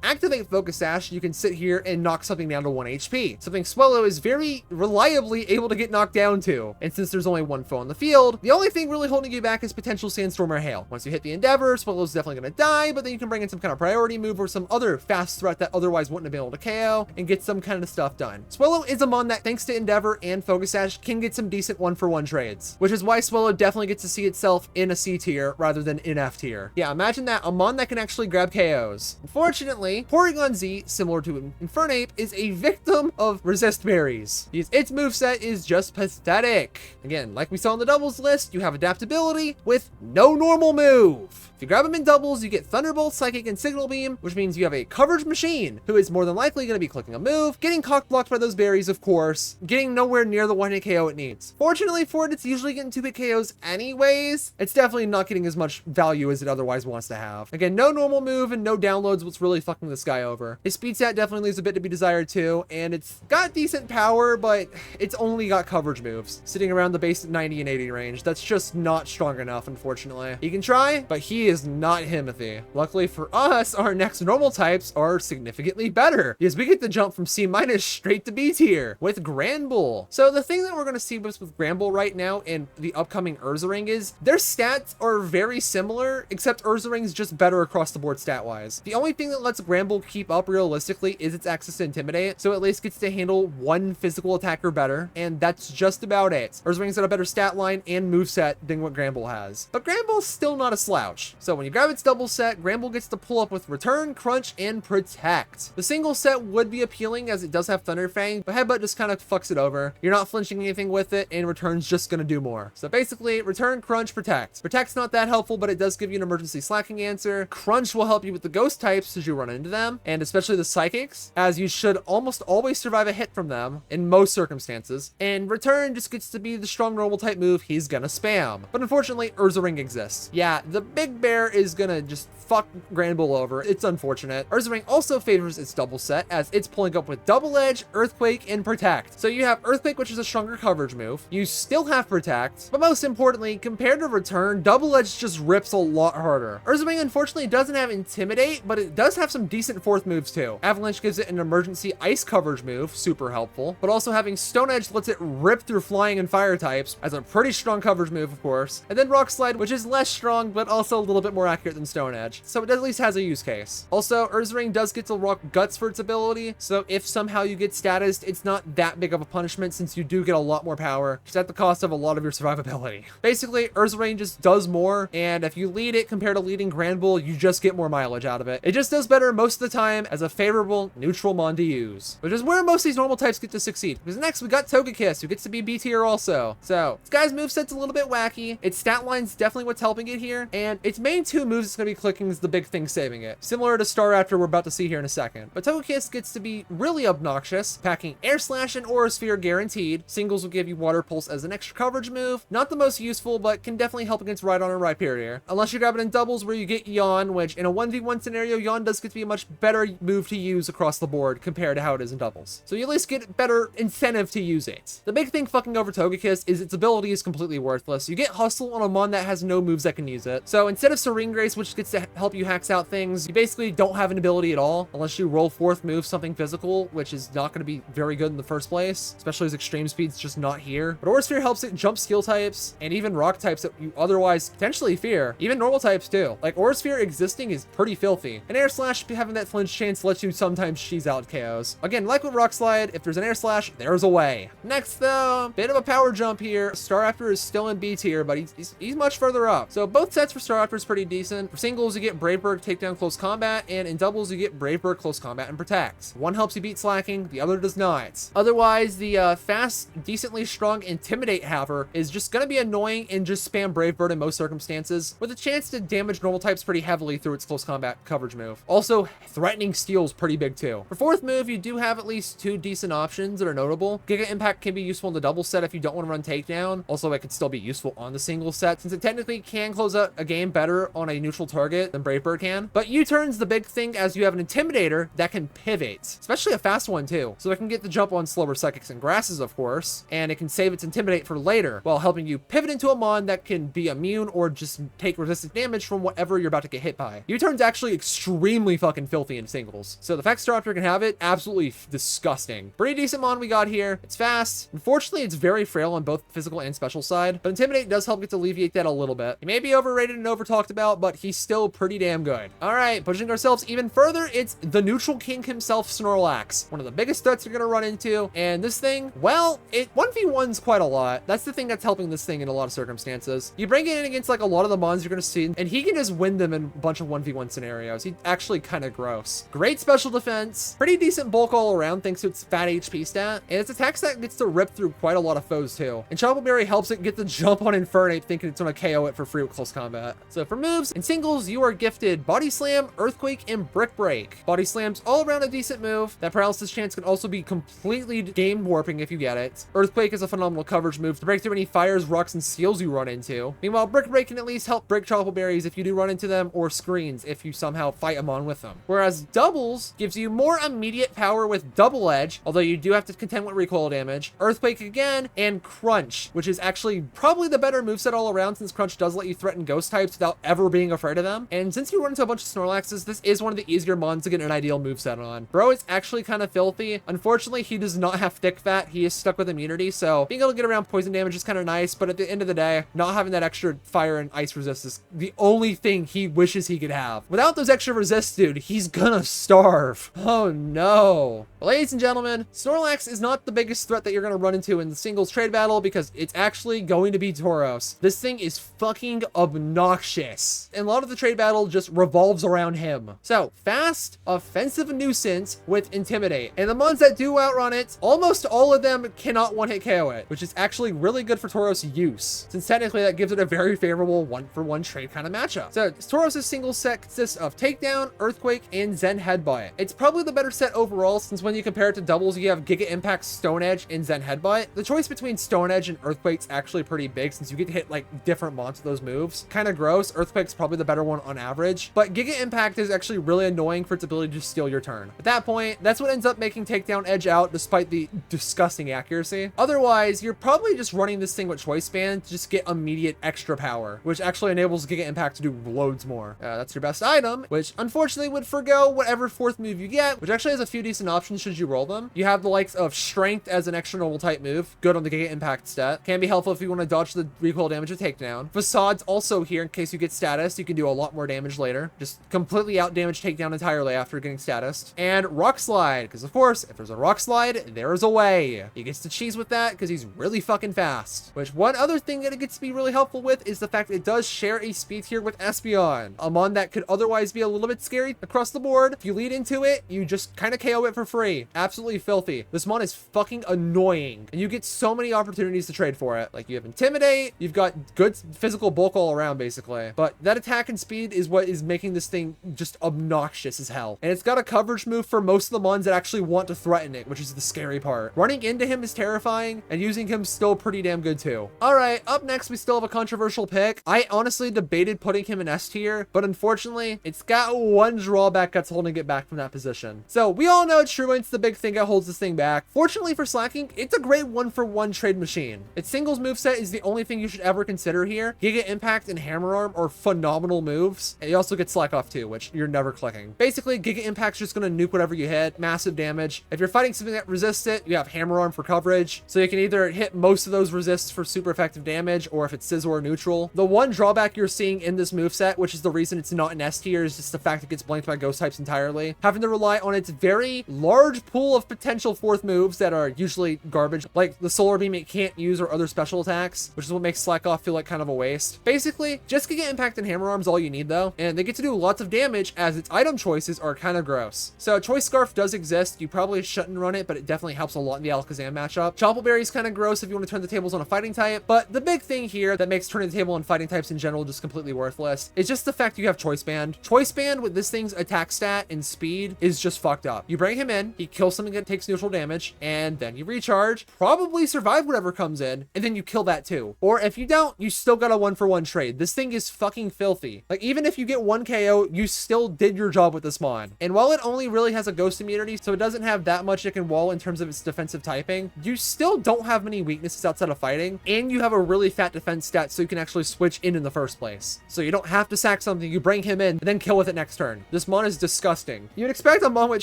activate Focus Sash, you can sit here and knock something down to 1 HP. Something Swellow is very reliably able to get knocked down to. And since there's only 1 foe on the field, the only thing really holding you back is potential Sandstorm or Hail. Once you hit the Endeavor, Swellow's definitely going to die, but then you can bring in some kind of priority move or some other fast threat that otherwise wouldn't have been able to KO and get some kind of stuff done. Swellow is a mon that, thanks to Endeavor and Focus Sash, can get some decent 1-for-1 trades, which is why Swellow definitely gets to see itself in a C tier rather than in F tier. Yeah, imagine that, a mon that can actually grab KOs. Unfortunately, Porygon Z, similar to Infernape, is a victim of resist berries. Its moveset is just pathetic. Again, like we saw on the doubles list, you have adaptability with no normal move. If you grab them in doubles, you get Thunderbolt, Psychic, and Signal Beam, which means you have a coverage machine who is more than likely going to be clicking a move, getting cock blocked by those berries, of course, getting nowhere near the 1-hit KO it needs. Fortunately for it, it's usually getting 2-hit KOs anyways. It's definitely not getting as much value as it otherwise wants to have. Again, no normal move and no downloads, what's really fucking this guy over. His speed stat definitely leaves a bit to be desired too, and it's got decent power, but it's only got coverage moves, sitting around the base 90 and 80 range. That's just not strong enough, unfortunately. unfortunately. He can try, but he is not Himothy. Luckily for us, our next normal types are significantly better because we get to jump from C- straight to B tier with Granbull. So the thing that we're going to see with Granbull right now in the upcoming Ursaring is their stats are very similar, except Ursaring's just better across the board stat-wise. The only thing that lets Granbull keep up realistically is its access to Intimidate, so at least gets to handle one physical attacker better, and that's just about it. Ursaring's got a better stat line and moveset than what Granbull has. But Granbull's still not a slouch. So when you grab its double set, Granbull gets to pull up with Return, Crunch, and Protect. The single set would be appealing as it does have Thunder Fang, but Headbutt just kind of fucks it over. You're not flinching anything with it, and Return's just gonna do more. So basically, Return, Crunch, Protect. Protect's not that helpful, but it does give you an emergency Slaking answer. Crunch will help you with the ghost types as you run into them, and especially the psychics, as you should almost always survive a hit from them in most circumstances. And Return just gets to be the strong normal type move he's gonna spam. But unfortunately, Ursaring exists. Yeah, the big bear is gonna just fuck Granbull over. It's unfortunate. Ursaring also favors its double set as it's pulling up with Double Edge, Earthquake, and Protect. So you have Earthquake, which is a stronger coverage move. You still have Protect, but most importantly, compared to Return, Double Edge just rips a lot harder. Ursaring unfortunately doesn't have Intimidate, but it does have some decent fourth moves too. Avalanche gives it an emergency ice coverage move, super helpful, but also having Stone Edge lets it rip through flying and fire types as a pretty strong coverage move, of course. And then Rock Slide, which is less strong, but also a little bit more accurate than Stone Edge. So it at least has a use case. Also, Ursaring does get to rock Guts for its ability, so if somehow you get statused, it's not that big of a punishment since you do get a lot more power, just at the cost of a lot of your survivability. Basically, Ursaring just does more, and if you lead it compared to leading Granbull, you just get more mileage out of it. It just does better most of the time as a favorable neutral mon to use, which is where most of these normal types get to succeed. Because next we got Togekiss, who gets to be B tier also. So this guy's moveset's a little bit wacky. Its stat line's definitely what's helping it here, and its main two moves it's gonna be clicking is the big thing saving it, similar to Staraptor we're about to see here in a second. But Togekiss gets to be really obnoxious, packing Air Slash and Aura Sphere guaranteed. Singles will give you Water Pulse as an extra coverage move. Not the most useful, but can definitely help against Rhydon or Rhyperior. Unless you grab it in doubles where you get Yawn, which in a 1v1 scenario, Yawn does get to be a much better move to use across the board compared to how it is in doubles. So you at least get better incentive to use it. The big thing fucking over Togekiss is its ability is completely worthless. You get Hustle on a mon that has no moves that can use it. So instead of Serene Grace, which gets to help you hacks out things, you basically don't have an ability at all unless you roll fourth move something physical, which is not going to be very good in the first place, especially as extreme speed's just not here. But Aura Sphere helps it jump skill types and even rock types that you otherwise potentially fear, even normal types too. Like Aura Sphere existing is pretty filthy. And Air Slash having that flinch chance lets you sometimes cheese out KOs. Again, like with Rock Slide, if there's an Air Slash, there's a way. Next though, bit of a power jump here. Staraptor is still in B tier, but he's much further up. So both sets for Staraptor is pretty decent. For singles, you get Brave Bird, Takedown, Close Combat, and in doubles, you get Brave Bird, Close Combat, and Protect. One helps you beat Slaking, the other does not. Otherwise, the fast, decently strong Intimidate haver is just gonna be annoying and just spam Brave Bird in most circumstances, with a chance to damage normal types pretty heavily through its Close Combat coverage move. Also, Threatening Steel's pretty big too. For fourth move, you do have at least two decent options that are notable. Giga Impact can be useful in the double set if you don't want to run Takedown. Also, it could still be useful on the single set, since it technically can close out a game better on a neutral target than Brave Bird can. But U-turn's the big thing as you have an Intimidator that can pivot, especially a fast one too. So it can get the jump on slower Psychics and Grasses, of course, and it can save its Intimidate for later, while helping you pivot into a mon that can be immune or just take resistant damage from whatever you're about to get hit by. U-turn's actually extremely fucking filthy in singles. So the fact Staraptor can have it, absolutely disgusting. Pretty decent mon we got here. It's fast. Unfortunately, it's very frail on both physical and special side, but Intimidate does help get to alleviate that a little bit. He may be overrated and over talked about, but he's still pretty damn good. All right, pushing ourselves even further, it's the neutral king himself, Snorlax. One of the biggest threats you're gonna run into, and this thing, well, it 1v1s quite a lot. That's the thing that's helping this thing in a lot of circumstances. You bring it in against like a lot of the mons you're gonna see, and he can just win them in a bunch of 1v1 scenarios. He's actually kind of gross. Great special defense, pretty decent bulk all around thanks to its fat HP stat, and its attack stat gets to rip through quite a lot of foes too. And Chocolate Berry helps it get the jump on Infernape thinking it's gonna KO it for free with close combat. So for moves, in singles, you are gifted Body Slam, Earthquake, and Brick Break. Body Slam's all around a decent move. That paralysis chance can also be completely game warping if you get it. Earthquake is a phenomenal coverage move to break through any fires, rocks, and seals you run into. Meanwhile, Brick Break can at least help break Chocolate Berries if you do run into them, or screens if you somehow fight them on with them. Whereas doubles gives you more immediate power with Double Edge, although you do have to contend with recoil damage, Earthquake again, and Crunch, which is actually probably the better moveset all around since Crunch Punch does let you threaten ghost types without ever being afraid of them. And since you run into a bunch of Snorlaxes, this is one of the easier mons to get an ideal moveset on. Bro is actually kind of filthy. Unfortunately, he does not have thick fat. He is stuck with immunity, so being able to get around poison damage is kind of nice, but at the end of the day, not having that extra fire and ice resist is the only thing he wishes he could have. Without those extra resists, dude, he's gonna starve. Oh no. Well, ladies and gentlemen, Snorlax is not the biggest threat that you're gonna run into in the singles trade battle because it's actually going to be Tauros. This thing is fucking obnoxious, and a lot of the trade battle just revolves around him. So, fast, offensive nuisance with Intimidate, and the mons that do outrun it, almost all of them cannot one-hit KO it, which is actually really good for Tauros' use, since technically that gives it a very favorable one-for-one trade kind of matchup. So, Tauros' single set consists of Takedown, Earthquake, and Zen Headbutt. It's probably the better set overall, since when you compare it to doubles, you have Giga Impact, Stone Edge, and Zen Headbutt. The choice between Stone Edge and Earthquake's actually pretty big, since you get to hit like different mons with those moves. Kind of gross. Earthquake's probably the better one on average, but Giga Impact is actually really annoying for its ability to steal your turn. At that point, that's what ends up making Takedown edge out, despite the disgusting accuracy. Otherwise, you're probably just running this thing with Choice Band to just get immediate extra power, which actually enables Giga Impact to do loads more. That's your best item, which unfortunately would forgo whatever fourth move you get, which actually has a few decent options should you roll them. You have the likes of Strength as an extra normal type move, good on the Giga Impact stat. Can be helpful if you want to dodge the recoil damage of Takedown. Facade's also here in case you get status. You can do a lot more damage later. Just completely out damage Takedown entirely after getting status. And Rock Slide, because of course, if there's a Rock Slide, there's a way. He gets to cheese with that because he's really fucking fast. Which one other thing that it gets to be really helpful with is the fact that it does share a speed tier with Espeon, a mon that could otherwise be a little bit scary across the board. If you lead into it, you just kind of KO it for free. Absolutely filthy. This mon is fucking annoying, and you get so many opportunities to trade for it. Like, you have Intimidate, you've got good physical bulk all around, basically. But that attack and speed is what is making this thing just obnoxious as hell. And it's got a coverage move for most of the mons that actually want to threaten it, which is the scary part. Running into him is terrifying, and using him still pretty damn good too. Alright, up next we still have a controversial pick. I honestly debated putting him in S tier, but unfortunately, it's got one drawback that's holding it back from that position. So, we all know Truant's the big thing that holds this thing back. Fortunately for Slaking, it's a great one-for-one trade machine. Its singles moveset is the only thing you should ever consider here. Giga Impact and Hammer Arm are phenomenal moves, and you also get Slack Off too, which you're never clicking. Basically, Giga Impact's just gonna nuke whatever you hit, massive damage. If you're fighting something that resists it, you have Hammer Arm for coverage, so you can either hit most of those resists for super effective damage, or if it's Scizor or neutral. The one drawback you're seeing in this moveset, which is the reason it's not an S tier, is just the fact it gets blanked by ghost types entirely. Having to rely on its very large pool of potential fourth moves that are usually garbage, like the Solar Beam it can't use or other special attacks, which is what makes Slack Off feel like kind of a waste. Basically, just Giga Impact and Hammer Arm's all you need though, and they get to do lots of damage as its item choices are kind of gross. So Choice Scarf does exist. You probably shouldn't run it, but it definitely helps a lot in the Alakazam matchup. Chople Berry is kind of gross if you want to turn the tables on a fighting type, but the big thing here that makes turning the table on fighting types in general just completely worthless is just the fact you have Choice Band. Choice Band with this thing's attack stat and speed is just fucked up. You bring him in, he kills something that takes neutral damage, and then you recharge, probably survive whatever comes in, and then you kill that too. Or if you don't, you still got a one-for-one trade. This thing is fucking filthy. Like, even if you get one KO, you still did your job with this mon. And while it only really has a ghost immunity, so it doesn't have that much it can wall in terms of its defensive typing, you still don't have many weaknesses outside of fighting, and you have a really fat defense stat so you can actually switch in the first place. So you don't have to sack something, you bring him in, and then kill with it next turn. This mon is disgusting. You'd expect a mon with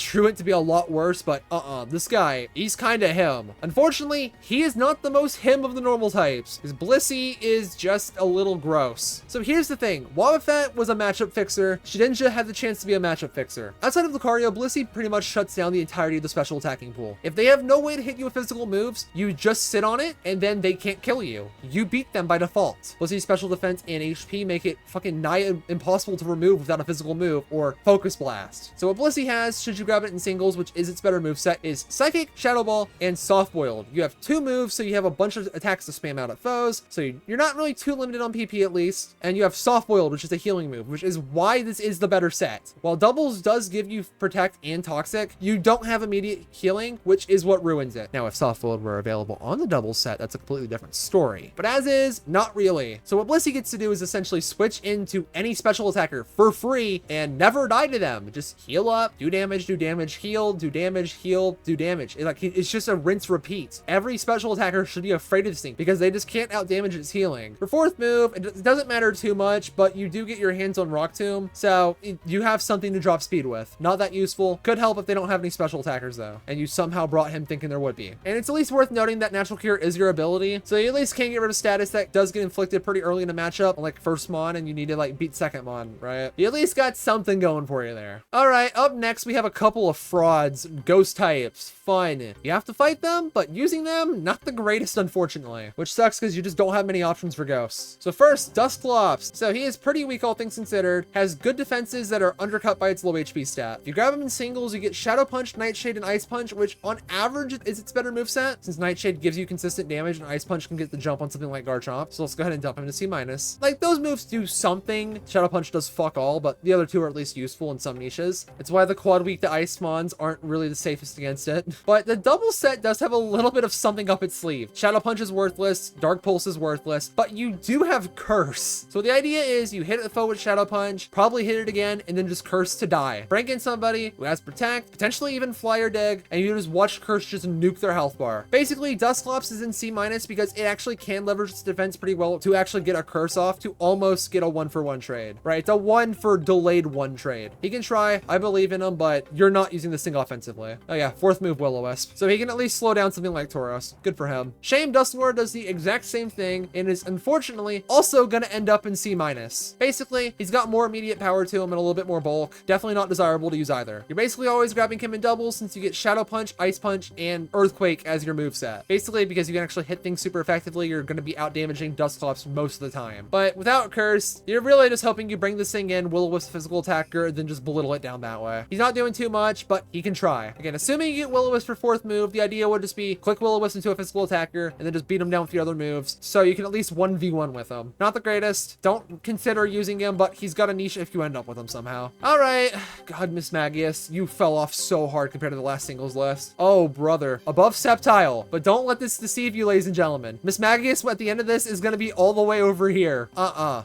Truant to be a lot worse, but this guy, he's kinda him. Unfortunately, he is not the most him of the normal types. His Blissey is just a little gross. So here's the thing, Wobbuffet was a matchup fixer, Shedinja had the chance to be a matchup fixer. Outside of Lucario, Blissey pretty much shuts down the entirety of the special attacking pool. If they have no way to hit you with physical moves, you just sit on it, and then they can't kill you. You beat them by default. Blissey's special defense and HP make it fucking nigh impossible to remove without a physical move, or Focus Blast. So what Blissey has, should you grab it in singles, which is its better moveset, is Psychic, Shadow Ball, and Soft Boiled. You have two moves, so you have a bunch of attacks to spam out at foes, so you're not really too limited on PP at least, and you have Soft Boiled, which is a healing move, which is why this is the better set. While doubles does give you Protect and Toxic, you don't have immediate healing, which is what ruins it. Now, if Soft Boiled were available on the doubles set, that's a completely different story. But as is, not really. So what Blissey gets to do is essentially switch into any special attacker for free and never die to them. Just heal up, do damage, heal, do damage, heal, do damage. It's just a rinse repeat. Every special attacker should be afraid of this thing because they just can't out damage its healing. For fourth Fourth move, it doesn't matter too much, but you do get your hands on Rock Tomb, so you have something to drop speed with. Not that useful. Could help if they don't have any special attackers though, and you somehow brought him thinking there would be. And it's at least worth noting that Natural Cure is your ability, so you at least can get rid of status that does get inflicted pretty early in the matchup, like first Mon, and you need to like beat second Mon, right? You at least got something going for you there. All right, up next we have a couple of frauds, ghost types. Fun. You have to fight them, but using them, not the greatest, unfortunately, which sucks because you just don't have many options for ghosts. So first, Dusclops. So he is pretty weak, all things considered, has good defenses that are undercut by its low HP stat. If you grab him in singles, you get Shadow Punch, Nightshade, and Ice Punch, which on average is its better moveset, since Nightshade gives you consistent damage and Ice Punch can get the jump on something like Garchomp. So let's go ahead and dump him to C-. Like, those moves do something. Shadow Punch does fuck all, but the other two are at least useful in some niches. It's why the quad weak to Ice Mons aren't really the safest against it. But the double set does have a little bit of something up its sleeve. Shadow Punch is worthless, Dark Pulse is worthless, but you do have Curse. So the idea is you hit the foe with Shadow Punch, probably hit it again, and then just Curse to die. Bring in somebody who has Protect, potentially even Fly or Dig, and you just watch Curse just nuke their health bar. Basically, Dusclops is in C- because it actually can leverage its defense pretty well to actually get a Curse off to almost get a 1-for-1 trade, right? It's a 1 for delayed 1 trade. He can try, I believe in him, but you're not using this thing offensively. Oh yeah, fourth move Will-O-Wisp. So he can at least slow down something like Tauros. Good for him. Shame Dusknoir does the exact same thing and is unfortunately also gonna end up in C-. Basically, he's got more immediate power to him and a little bit more bulk. Definitely not desirable to use either. You're basically always grabbing him in doubles since you get Shadow Punch, Ice Punch, and Earthquake as your moveset. Basically, because you can actually hit things super effectively, you're gonna be out damaging Dusclops most of the time. But without Curse, you're really just hoping you bring this thing in, Will-O-Wisp physical attacker, then just belittle it down that way. He's not doing too much, but he can try. Again, assuming you get Will-O-Wisp for fourth move, the idea would just be click Will-O-Wisp into a physical attacker and then just beat him down with your other moves, so you can at least 1v1 with him. Not the greatest. Don't consider using him, but he's got a niche if you end up with him somehow. All right. God, Mismagius, you fell off so hard compared to the last singles list. Oh, brother. Above Sceptile, but don't let this deceive you, ladies and gentlemen. Mismagius at the end of this is going to be all the way over here.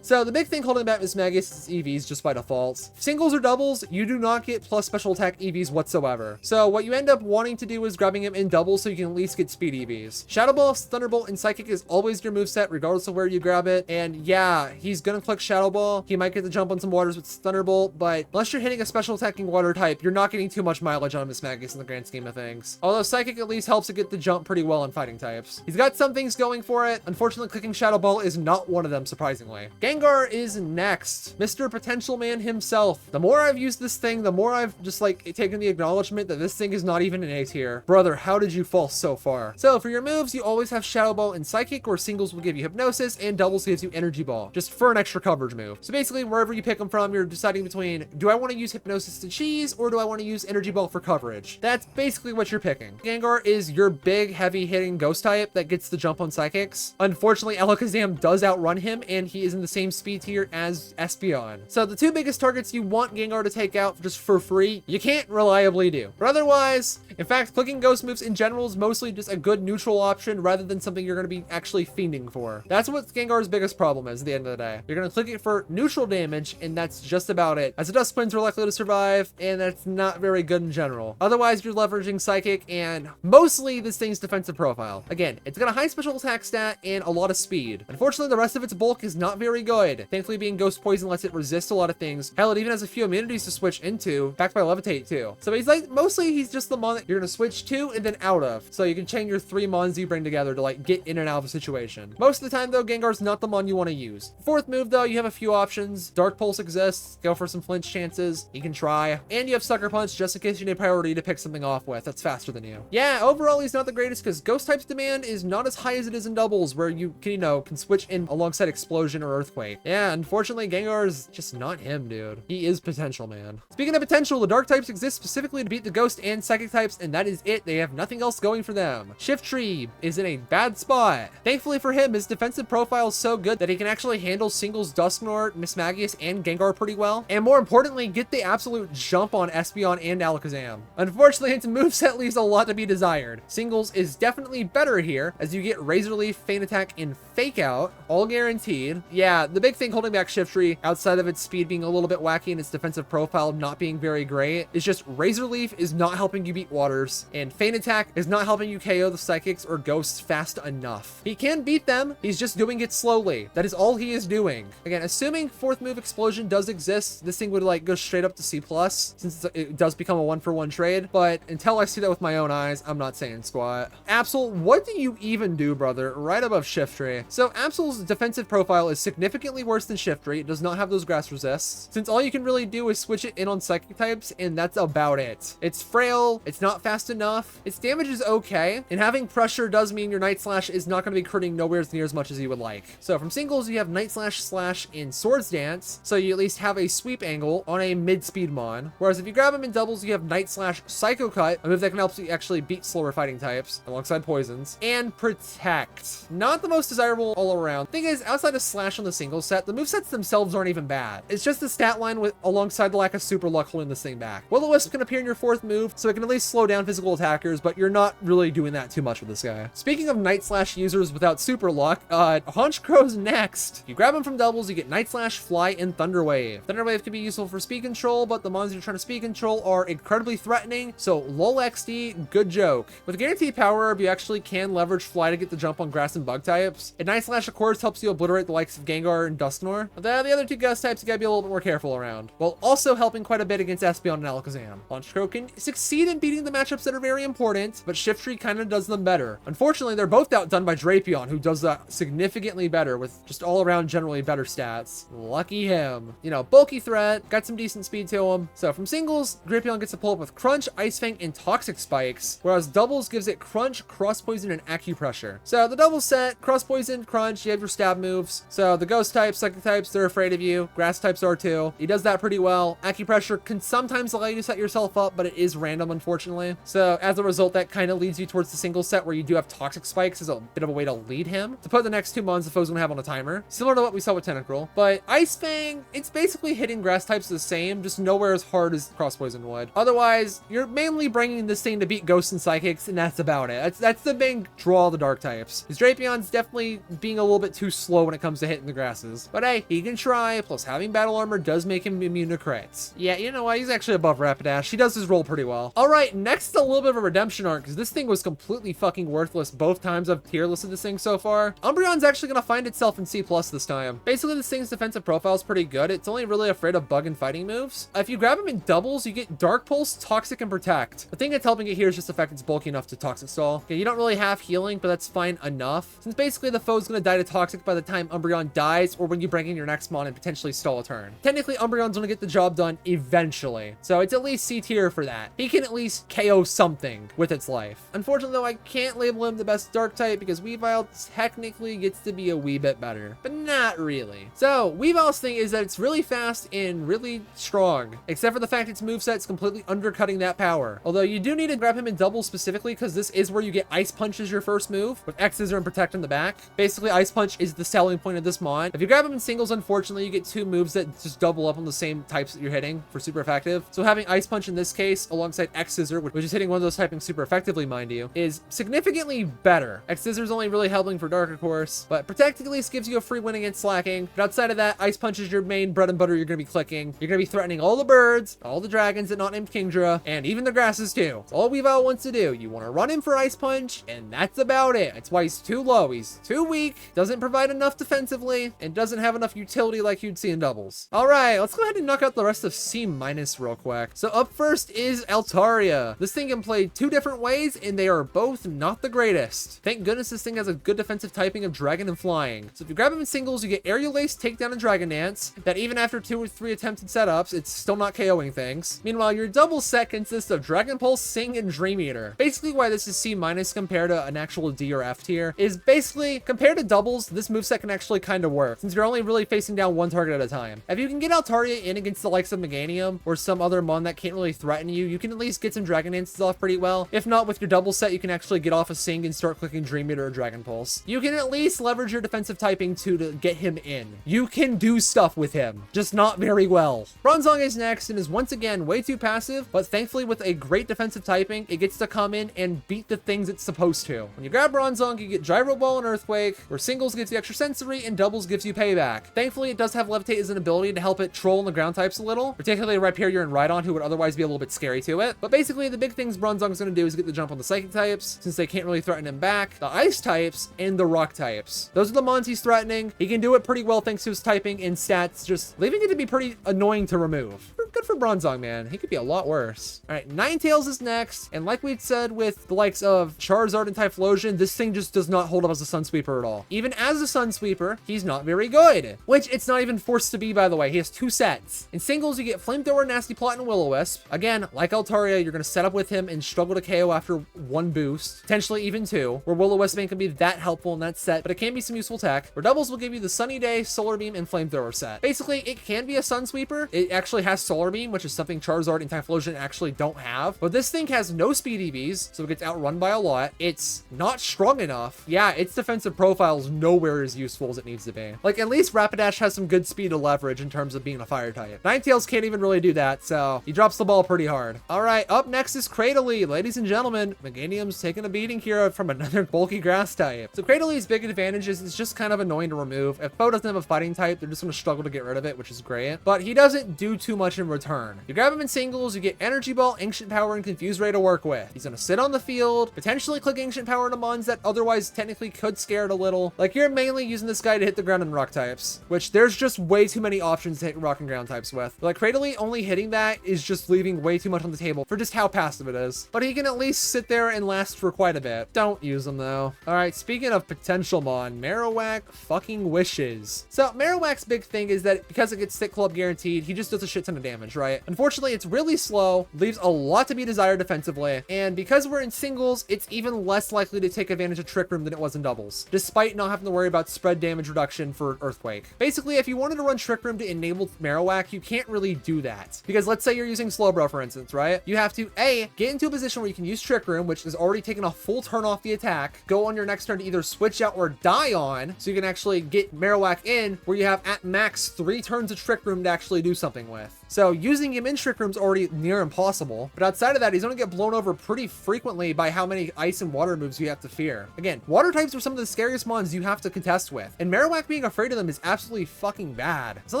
So the big thing holding back Mismagius is EVs just by default. Singles or doubles, you do not get plus special attack EVs whatsoever. So what you end up wanting to do is grabbing him in doubles so you can at least get speed EVs. Shadow Ball, Thunderbolt, and Psychic is always your moveset regardless of where you grab it. And yeah, he's gonna click Shadow Ball. He might get the jump on some waters with Thunderbolt, but unless you're hitting a special attacking water type, you're not getting too much mileage on Mismagius in the grand scheme of things. Although Psychic at least helps to get the jump pretty well on fighting types. He's got some things going for it. Unfortunately, clicking Shadow Ball is not one of them, surprisingly. Gengar is next. Mr. Potential Man himself. The more I've used this thing, the more I've just like taken the acknowledgement that this thing is not even an A tier. Brother, how did you fall so far? So for your moves, you always have Shadow Ball and Psychic, or singles will give you Hypnosis and doubles gives you Energy Ball, just for an extra coverage move. So basically, wherever you pick them from, you're deciding between, do I want to use Hypnosis to cheese, or do I want to use Energy Ball for coverage? That's basically what you're picking. Gengar is your big, heavy hitting ghost type that gets the jump on Psychics. Unfortunately, Alakazam does outrun him, and he is in the same speed tier as Espeon. So the two biggest targets you want Gengar to take out just for free, you can't reliably do. But otherwise, in fact, clicking ghost moves in general is mostly just a good neutral option rather than something you're going to be actually fiending for. That's what Gengar's biggest problem is at the end of the day. You're going to click it for neutral damage, and that's just about it. As the Duskblades are likely to survive, and that's not very good in general. Otherwise, you're leveraging Psychic and mostly this thing's defensive profile. Again, it's got a high special attack stat and a lot of speed. Unfortunately, the rest of its bulk is not very good. Thankfully, being Ghost Poison lets it resist a lot of things. Hell, it even has a few immunities to switch into, backed by Levitate too. So he's like, mostly he's just the mon that you're going to switch to and then out of. So you can chain your 3 mons you bring together to like get in and out of a situation. Most of the time though, Gengar's not the mon you want to use. Fourth move though, you have a few options. Dark Pulse exists. Go for some flinch chances. You can try. And you have Sucker Punch just in case you need priority to pick something off with that's faster than you. Yeah, overall he's not the greatest because Ghost type's demand is not as high as it is in doubles where you can, can switch in alongside Explosion or Earthquake. Yeah, unfortunately Gengar is just not him, dude. He is Potential Man. Speaking of potential, the Dark types exist specifically to beat the Ghost and Psychic types, and that is it. They have nothing else going for them. Shiftry is in a bad spot. Thankfully for him, his defensive profile is so good that he can actually handle singles Dusknoir, Mismagius, and Gengar pretty well, and more importantly, get the absolute jump on Espeon and Alakazam. Unfortunately, its moveset leaves a lot to be desired. Singles is definitely better here, as you get Razor Leaf, Feint Attack, and Fake Out, all guaranteed. Yeah, the big thing holding back Shiftry, outside of its speed being a little bit wacky and its defensive profile not being very great, is just Razor Leaf is not helping you beat waters, and Feint Attack is not helping you KO the Psychics or Ghosts fast enough. He can beat them, he's just doing it slowly. That is all he is doing. Again, assuming fourth move Explosion does exist, this thing would like go straight up to C+, since it does become a 1-for-1 trade. But until I see that with my own eyes, I'm not saying squat. Absol, what do you even do, brother? Right above Shiftry. So Absol's defensive profile is significantly worse than Shiftry. It does not have those grass resists, since all you can really do is switch it in on psychic types, and that's about it. It's frail, it's not fast enough, its damage is okay, and having pressure does mean your Night Slash is not going to be critting nowhere near as much as you would like. So from singles, you have Night Slash in Swords Dance, so you at least have a sweep angle on a mid-speed mon, whereas if you grab him in doubles, you have Night Slash Psycho Cut, a move that can help you actually beat slower fighting types alongside poisons, and Protect. Not the most desirable all around. Thing is, outside of Slash on the single set, the movesets themselves aren't even bad. It's just the stat line with alongside the lack of super luck holding this thing back. Will-O-Wisp can appear in your fourth move, so it can at least slow down physical attackers, but you're not really doing that too much with this guy. Speaking of Night Slash users without super luck, Honchkrow's next. If you grab him from doubles, you get Night Slash, Fly, and Thunder Wave. Thunder Wave can be useful for speed control, but the mons you're trying to speed control are incredibly threatening, so lol XD, good joke. With Guaranteed Power Herb, you actually can leverage Fly to get the jump on grass and bug types, and Night Slash of course helps you obliterate the likes of Gengar and Dusknoir. But the other two gust types you gotta be a little bit more careful around, while also helping quite a bit against Espeon and Alakazam. Honchkrow can succeed in beating the matchups that are very important, but Shiftry kind of does them better. Unfortunately, they're both outdone by Drapion, who does that significantly better with just all around generally better stats. Lucky him. You know, bulky threat, got some decent speed to him. So from singles, Drapion gets to pull up with Crunch, Ice Fang, and Toxic Spikes, whereas doubles gives it Crunch, Cross Poison, and Acupressure. So the double set, Cross Poison, Crunch, you have your stab moves. So the ghost types, psychic types, they're afraid of you. Grass types are too. He does that pretty well. Acupressure can sometimes allow you to set yourself up, but it is random, unfortunately. So as a result, that kind of leads you towards the single set where you do have Toxic Spikes as a bit of a way to lead him to put the next two mons the foe's gonna have on a timer, similar to what we saw with Tentacruel. But Ice Fang, it's basically hitting grass types the same, just nowhere as hard as Cross Poison would. Otherwise, you're mainly bringing this thing to beat ghosts and psychics, and that's about it. That's the main draw of the dark types. His Drapion's definitely being a little bit too slow when it comes to hitting the grasses, but hey, he can try. Plus having battle armor does make him immune to crits. Yeah, you know what, he's actually above Rapidash. He does his role pretty well. All right, next a little bit of a redemption arc, because this thing was completely fucking worthless both times I've tier listed this thing so far. Umbreon's actually gonna find itself in C+ this time. Basically, this thing's defensive profile is pretty good. It's only really afraid of bug and fighting moves. If you grab him in doubles, you get Dark Pulse, Toxic, and Protect. The thing that's helping it here is just the fact it's bulky enough to Toxic Stall. Okay, you don't really have healing, but that's fine enough, since basically the foe's gonna die to Toxic by the time Umbreon dies, or when you bring in your next mon and potentially stall a turn. Technically, Umbreon's gonna get the job done eventually, so it's at least C tier for that. He can at least KO something with its life. Unfortunately, though, I can't label him the best dark type because Weavile technically gets to be a wee bit better, but not really. So Weavile's thing is that it's really fast and really strong, except for the fact its moveset's completely undercutting that power. Although you do need to grab him in double specifically, because this is where you get Ice Punch as your first move, with X-Scissor and Protect in the back. Basically, Ice Punch is the selling point of this mon. If you grab him in singles, unfortunately, you get two moves that just double up on the same types that you're hitting for super effective. So having Ice Punch in this case, alongside X-Scissor, which is hitting one of those typing super effectively, mind you, is significantly better. X-Scissor's only really helping for Dark, of course, but Protect at least gives you a free win against Slaking. But outside of that, Ice Punch is your main bread and butter you're going to be clicking. You're going to be threatening all the birds, all the dragons that not named Kingdra, and even the grasses too. That's all Weavile wants to do. You want to run him for Ice Punch, and that's about it. That's why he's too low. He's too weak, doesn't provide enough defensively, and doesn't have enough utility like you'd see in doubles. All right, let's go ahead and knock out the rest of C- real quick. So up first is Altaria. This thing can play two different ways, and they are both not the greatest. Thank goodness this thing has a good defensive typing of Dragon and Flying. So if you grab him in singles, you get Aerial Ace, Takedown, and Dragon Dance, that even after 2 or 3 attempted setups, it's still not KOing things. Meanwhile, your double set consists of Dragon Pulse, Sing, and Dream Eater. Basically why this is C- compared to an actual D or F tier is basically, compared to doubles, this moveset can actually kind of work, since you're only really facing down one target at a time. If you can get Altaria in against the likes of Meganium, or some other mon that can't really threaten you, you can at least get some Dragon Dances off pretty well. If not, with your double set, you can actually get off a Sing and start clicking Dream Eater or Dragon Pulse. You can at least leverage your defensive typing to get him in. You can do stuff with him, just not very well. Bronzong is next and is once again way too passive, but thankfully with a great defensive typing, it gets to come in and beat the things it's supposed to. When you grab Bronzong, you get Gyro Ball and Earthquake, where singles gives you extra sensory and doubles gives you payback. Thankfully, it does have Levitate as an ability to help it troll in the ground types a little, particularly Rhyperior and Rhydon, who would otherwise be a little bit scary to it. But basically, the big things Bronzong's going to do is get the jump on the Psychic types, since they can't really threaten him back, the Ice types, and the Rock types. Those those are the mons he's threatening. He can do it pretty well thanks to his typing and stats, just leaving it to be pretty annoying to remove. Good for Bronzong, man. He could be a lot worse. All right, Ninetales is next. And like we'd said with the likes of Charizard and Typhlosion, this thing just does not hold up as a Sun Sweeper at all. Even as a Sun Sweeper, he's not very good, which it's not even forced to be, by the way. He has 2 sets. In singles, you get Flamethrower, Nasty Plot, and Will-O-Wisp. Again, like Altaria, you're going to set up with him and struggle to KO after 1 boost, potentially even 2, where Will-O-Wisp ain't going to be that helpful in that set, but it can be some useful tech. Where doubles will give you the Sunny Day, Solar Beam, and Flamethrower set. Basically, it can be a Sun Sweeper. It actually has Solar Beam, which is something Charizard and Typhlosion actually don't have. But this thing has no speed EVs, so it gets outrun by a lot. It's not strong enough. Yeah, its defensive profile is nowhere as useful as it needs to be. Like, at least Rapidash has some good speed to leverage in terms of being a fire type. Ninetales can't even really do that, so he drops the ball pretty hard. All right, up next is Cradily. Ladies and gentlemen, Meganium's taking a beating here from another bulky grass type. So Cradyly's big advantage is it's just kind of annoying to remove. If Foe doesn't have a fighting type, they're just going to struggle to get rid of it, which is great. But he doesn't do too much in return. You grab him in singles, you get Energy Ball, Ancient Power, and Confuse Ray to work with. He's going to sit on the field, potentially click Ancient Power into mons that otherwise technically could scare it a little. Like, you're mainly using this guy to hit the ground and rock types, which there's just way too many options to hit rock and ground types with. Like, Cradily only hitting that is just leaving way too much on the table for just how passive it is. But he can at least sit there and last for quite a bit. Don't use him though. All right, speaking of potential mon, Marowak fucking wishes. So Marowak's big thing is that because it gets Stick Club guaranteed, he just does a shit ton of damage, right? Unfortunately, it's really slow, leaves a lot to be desired defensively, and because we're in singles, it's even less likely to take advantage of Trick Room than it was in doubles, despite not having to worry about spread damage reduction for Earthquake. Basically, if you wanted to run Trick Room to enable Marowak, you can't really do that. Because let's say you're using Slowbro, for instance, right? You have to, A, get into a position where you can use Trick Room, which is already taken a full turn off the attack, go on your next turn to either switch out or die on, so you can actually get Marowak in, where you have at max 3 turns of Trick Room to actually do something with. So using him in Trick Room is already near impossible, but outside of that, he's going to get blown over pretty frequently by how many ice and water moves you have to fear. Again, water types are some of the scariest mons you have to contest with, and Marowak being afraid of them is absolutely fucking bad. It's not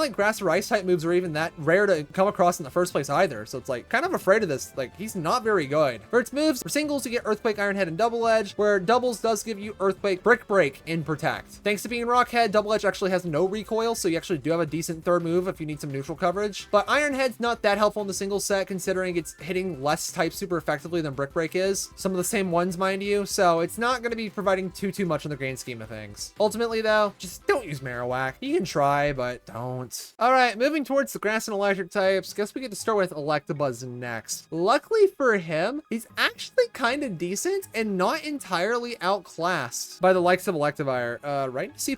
like grass or ice type moves are even that rare to come across in the first place either, so it's like kind of afraid of this. Like, he's not very good. For its moves, for singles, you get Earthquake, Iron Head, and Double Edge, where doubles does give you Earthquake, Brick Break, and Protect. Thanks to being Rock Head, Double Edge actually has no recoil, so you actually do have a decent third move if you need some neutral coverage. But Iron Head's not that helpful in the single set, considering it's hitting less types super effectively than Brick Break is. Some of the same ones, mind you, so it's not going to be providing too much in the grand scheme of things. Ultimately, though, just don't use Marowak. You can try, but don't. All right, moving towards the grass and electric types, guess we get to start with Electabuzz next. Luckily for him, he's actually kind of decent and not entirely outclassed by the likes of Electivire, right? C+.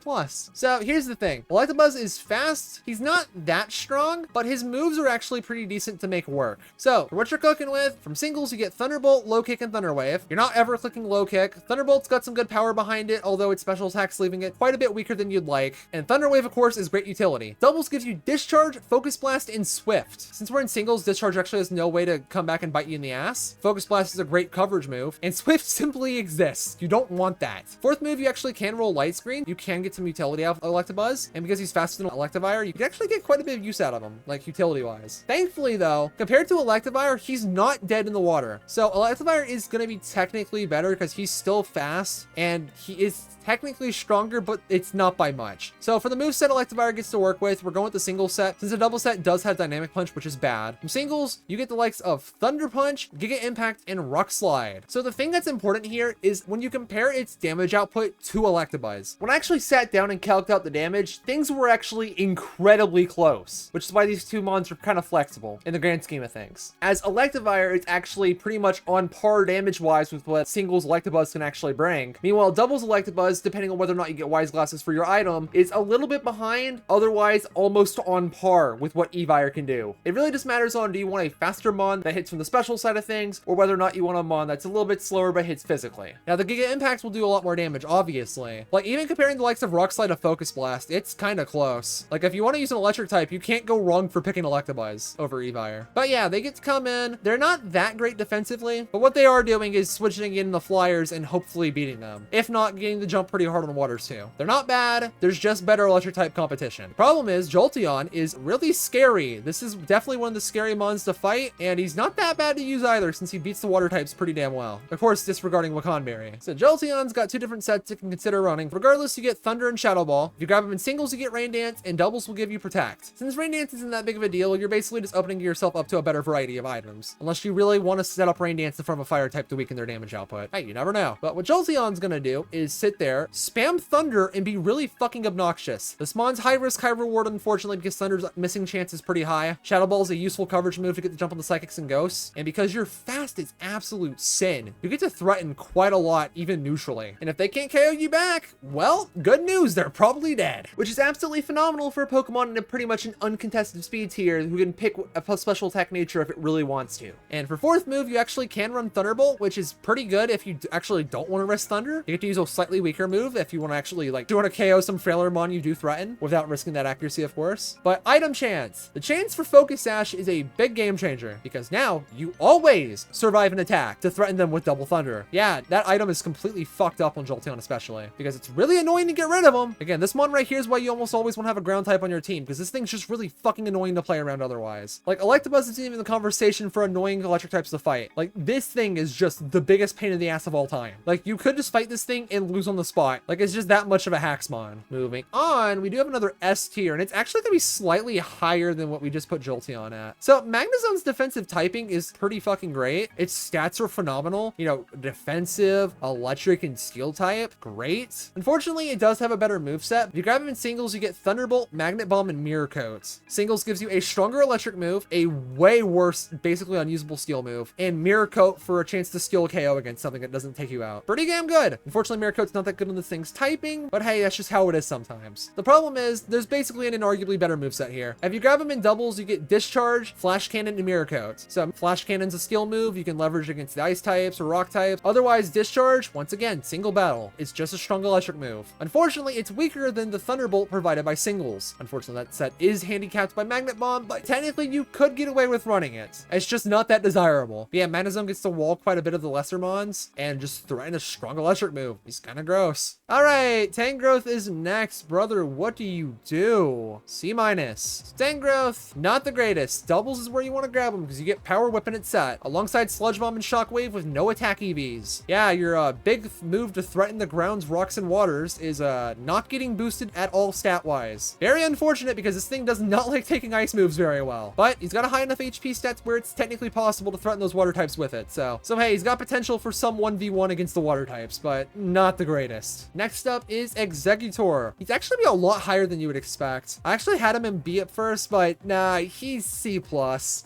So here's the thing. Electabuzz is fast. He's not that strong, but his moves are actually pretty decent to make work. So for what you're cooking with, from singles, you get Thunderbolt, Low Kick, and Thunder Wave. You're not ever clicking Low Kick. Thunderbolt's got some good power behind it, although its special attack's leaving it quite a bit weaker than you'd like. And Thunder Wave, of course, is great utility. Doubles gives you Discharge, Focus Blast, and Swift. Since we're in singles, Discharge actually has no way to come back and bite you in the ass. Focus Blast is a great coverage move, and Swift simply exists. You don't want that. Fourth move, you actually can roll Light Screen. You can get some utility out of Electabuzz, and because he's faster than Electivire, you can actually get quite a bit of use out of him, like utility-wise. Thankfully, though, compared to Electivire, he's not dead in the water. So Electivire is going to be technically better because he's still fast, and he is technically stronger, but it's not by much. So for the moveset Electivire gets to work with, we're going with the single set, since the double set does have Dynamic Punch, which is bad. From singles, you get the likes of Thunder Punch, Giga Impact, and Rock Slide. So the thing that's important here is when you compare its damage output to Electabuzz. When I actually sat down and calculated out the damage, things were actually incredibly close, which is why these two mons are kind of flexible in the grand scheme of things. As Electivire, it's actually pretty much on par damage-wise with what singles Electabuzz can actually bring. Meanwhile, doubles Electabuzz, depending on whether or not you get Wise Glasses for your item, is a little bit behind, otherwise almost on par with what Evire can do. It really just matters on, do you want a faster mon that hits from the special side of things, or whether or not you want a mon that's a little bit slower but hits physically. Now, the Giga Impacts will do a lot more damage, obviously. Like, even comparing the likes of Rock Slide to Focus Blast, it's kind of close. Like, if you want to use an electric type, you can't go wrong for picking Electabuzz. Electabuzz over Evire. But yeah, they get to come in. They're not that great defensively, but what they are doing is switching in the flyers and hopefully beating them. If not, getting the jump pretty hard on waters too. They're not bad. There's just better electric type competition. The problem is Jolteon is really scary. This is definitely one of the scary mons to fight, and he's not that bad to use either since he beats the water types pretty damn well. Of course, disregarding Wakanberry. So Jolteon's got two different sets you can consider running. Regardless, you get Thunder and Shadow Ball. If you grab them in singles, you get Rain Dance, and doubles will give you Protect. Since Rain Dance isn't that big of a deal, you're basically just opening yourself up to a better variety of items. Unless you really want to set up Rain Dance in front of a fire type to weaken their damage output. Hey, you never know. But what Jolteon's gonna do is sit there, spam Thunder, and be really fucking obnoxious. This mon's high risk, high reward, unfortunately, because Thunder's missing chance is pretty high. Shadow Ball is a useful coverage move to get the jump on the Psychics and Ghosts. And because you're fast, it's absolute sin. You get to threaten quite a lot, even neutrally. And if they can't KO you back, well, good news, they're probably dead. Which is absolutely phenomenal for a Pokemon in a pretty much an uncontested speed tier who can pick a special attack nature if it really wants to. And for fourth move, you actually can run Thunderbolt, which is pretty good if you actually don't want to risk Thunder. You get to use a slightly weaker move if you want to actually, like, do you want to KO some frailer mon you do threaten without risking that accuracy, of course. But item chance. The chance for Focus Sash is a big game changer because now you always survive an attack to threaten them with Double Thunder. Yeah, that item is completely fucked up on Jolteon especially because it's really annoying to get rid of them. Again, this mon right here is why you almost always want to have a ground type on your team because this thing's just really fucking annoying to play around otherwise. Like, Electabuzz isn't even the conversation for annoying electric types to fight. Like, this thing is just the biggest pain in the ass of all time. Like, you could just fight this thing and lose on the spot. Like, it's just that much of a Haxmon. Moving on, we do have another S tier, and it's actually gonna be slightly higher than what we just put Jolteon at. So, Magnezone's defensive typing is pretty fucking great. Its stats are phenomenal. You know, defensive, electric, and steel type. Great. Unfortunately, it does have a better moveset. If you grab him in singles, you get Thunderbolt, Magnet Bomb, and Mirror Coats. Singles gives you a stronger electric move, a way worse, basically unusable steel move, and Mirror Coat for a chance to steal KO against something that doesn't take you out. Pretty damn good. Unfortunately, Mirror Coat's not that good on this thing's typing, but hey, that's just how it is sometimes. The problem is, there's basically an inarguably better moveset here. If you grab him in doubles, you get Discharge, Flash Cannon, and Mirror Coat. So Flash Cannon's a steel move you can leverage against the ice types or rock types. Otherwise, Discharge, once again, single battle. It's just a strong electric move. Unfortunately, it's weaker than the Thunderbolt provided by singles. Unfortunately, that set is handicapped by Magnet Bomb, but technically you could get away with running it. It's just not that desirable. But yeah, Magnezone gets to wall quite a bit of the lesser mons and just threaten a strong electric move. He's kind of gross. All right, Tangrowth is next. Brother, what do you do? C-. Tangrowth, not the greatest. Doubles is where you want to grab him because you get Power Whip in its set, alongside Sludge Bomb and Shockwave with no attack EVs. Yeah, your big move to threaten the ground's rocks and waters is not getting boosted at all stat-wise. Very unfortunate because this thing does not like taking ice moves very well, but he's got a high enough HP stats where it's technically possible to threaten those water types with it. So hey, he's got potential for some 1v1 against the water types, but not the greatest. Next up is Exeggutor. He's actually be a lot higher than you would expect. I actually had him in B at first, but nah, he's C+.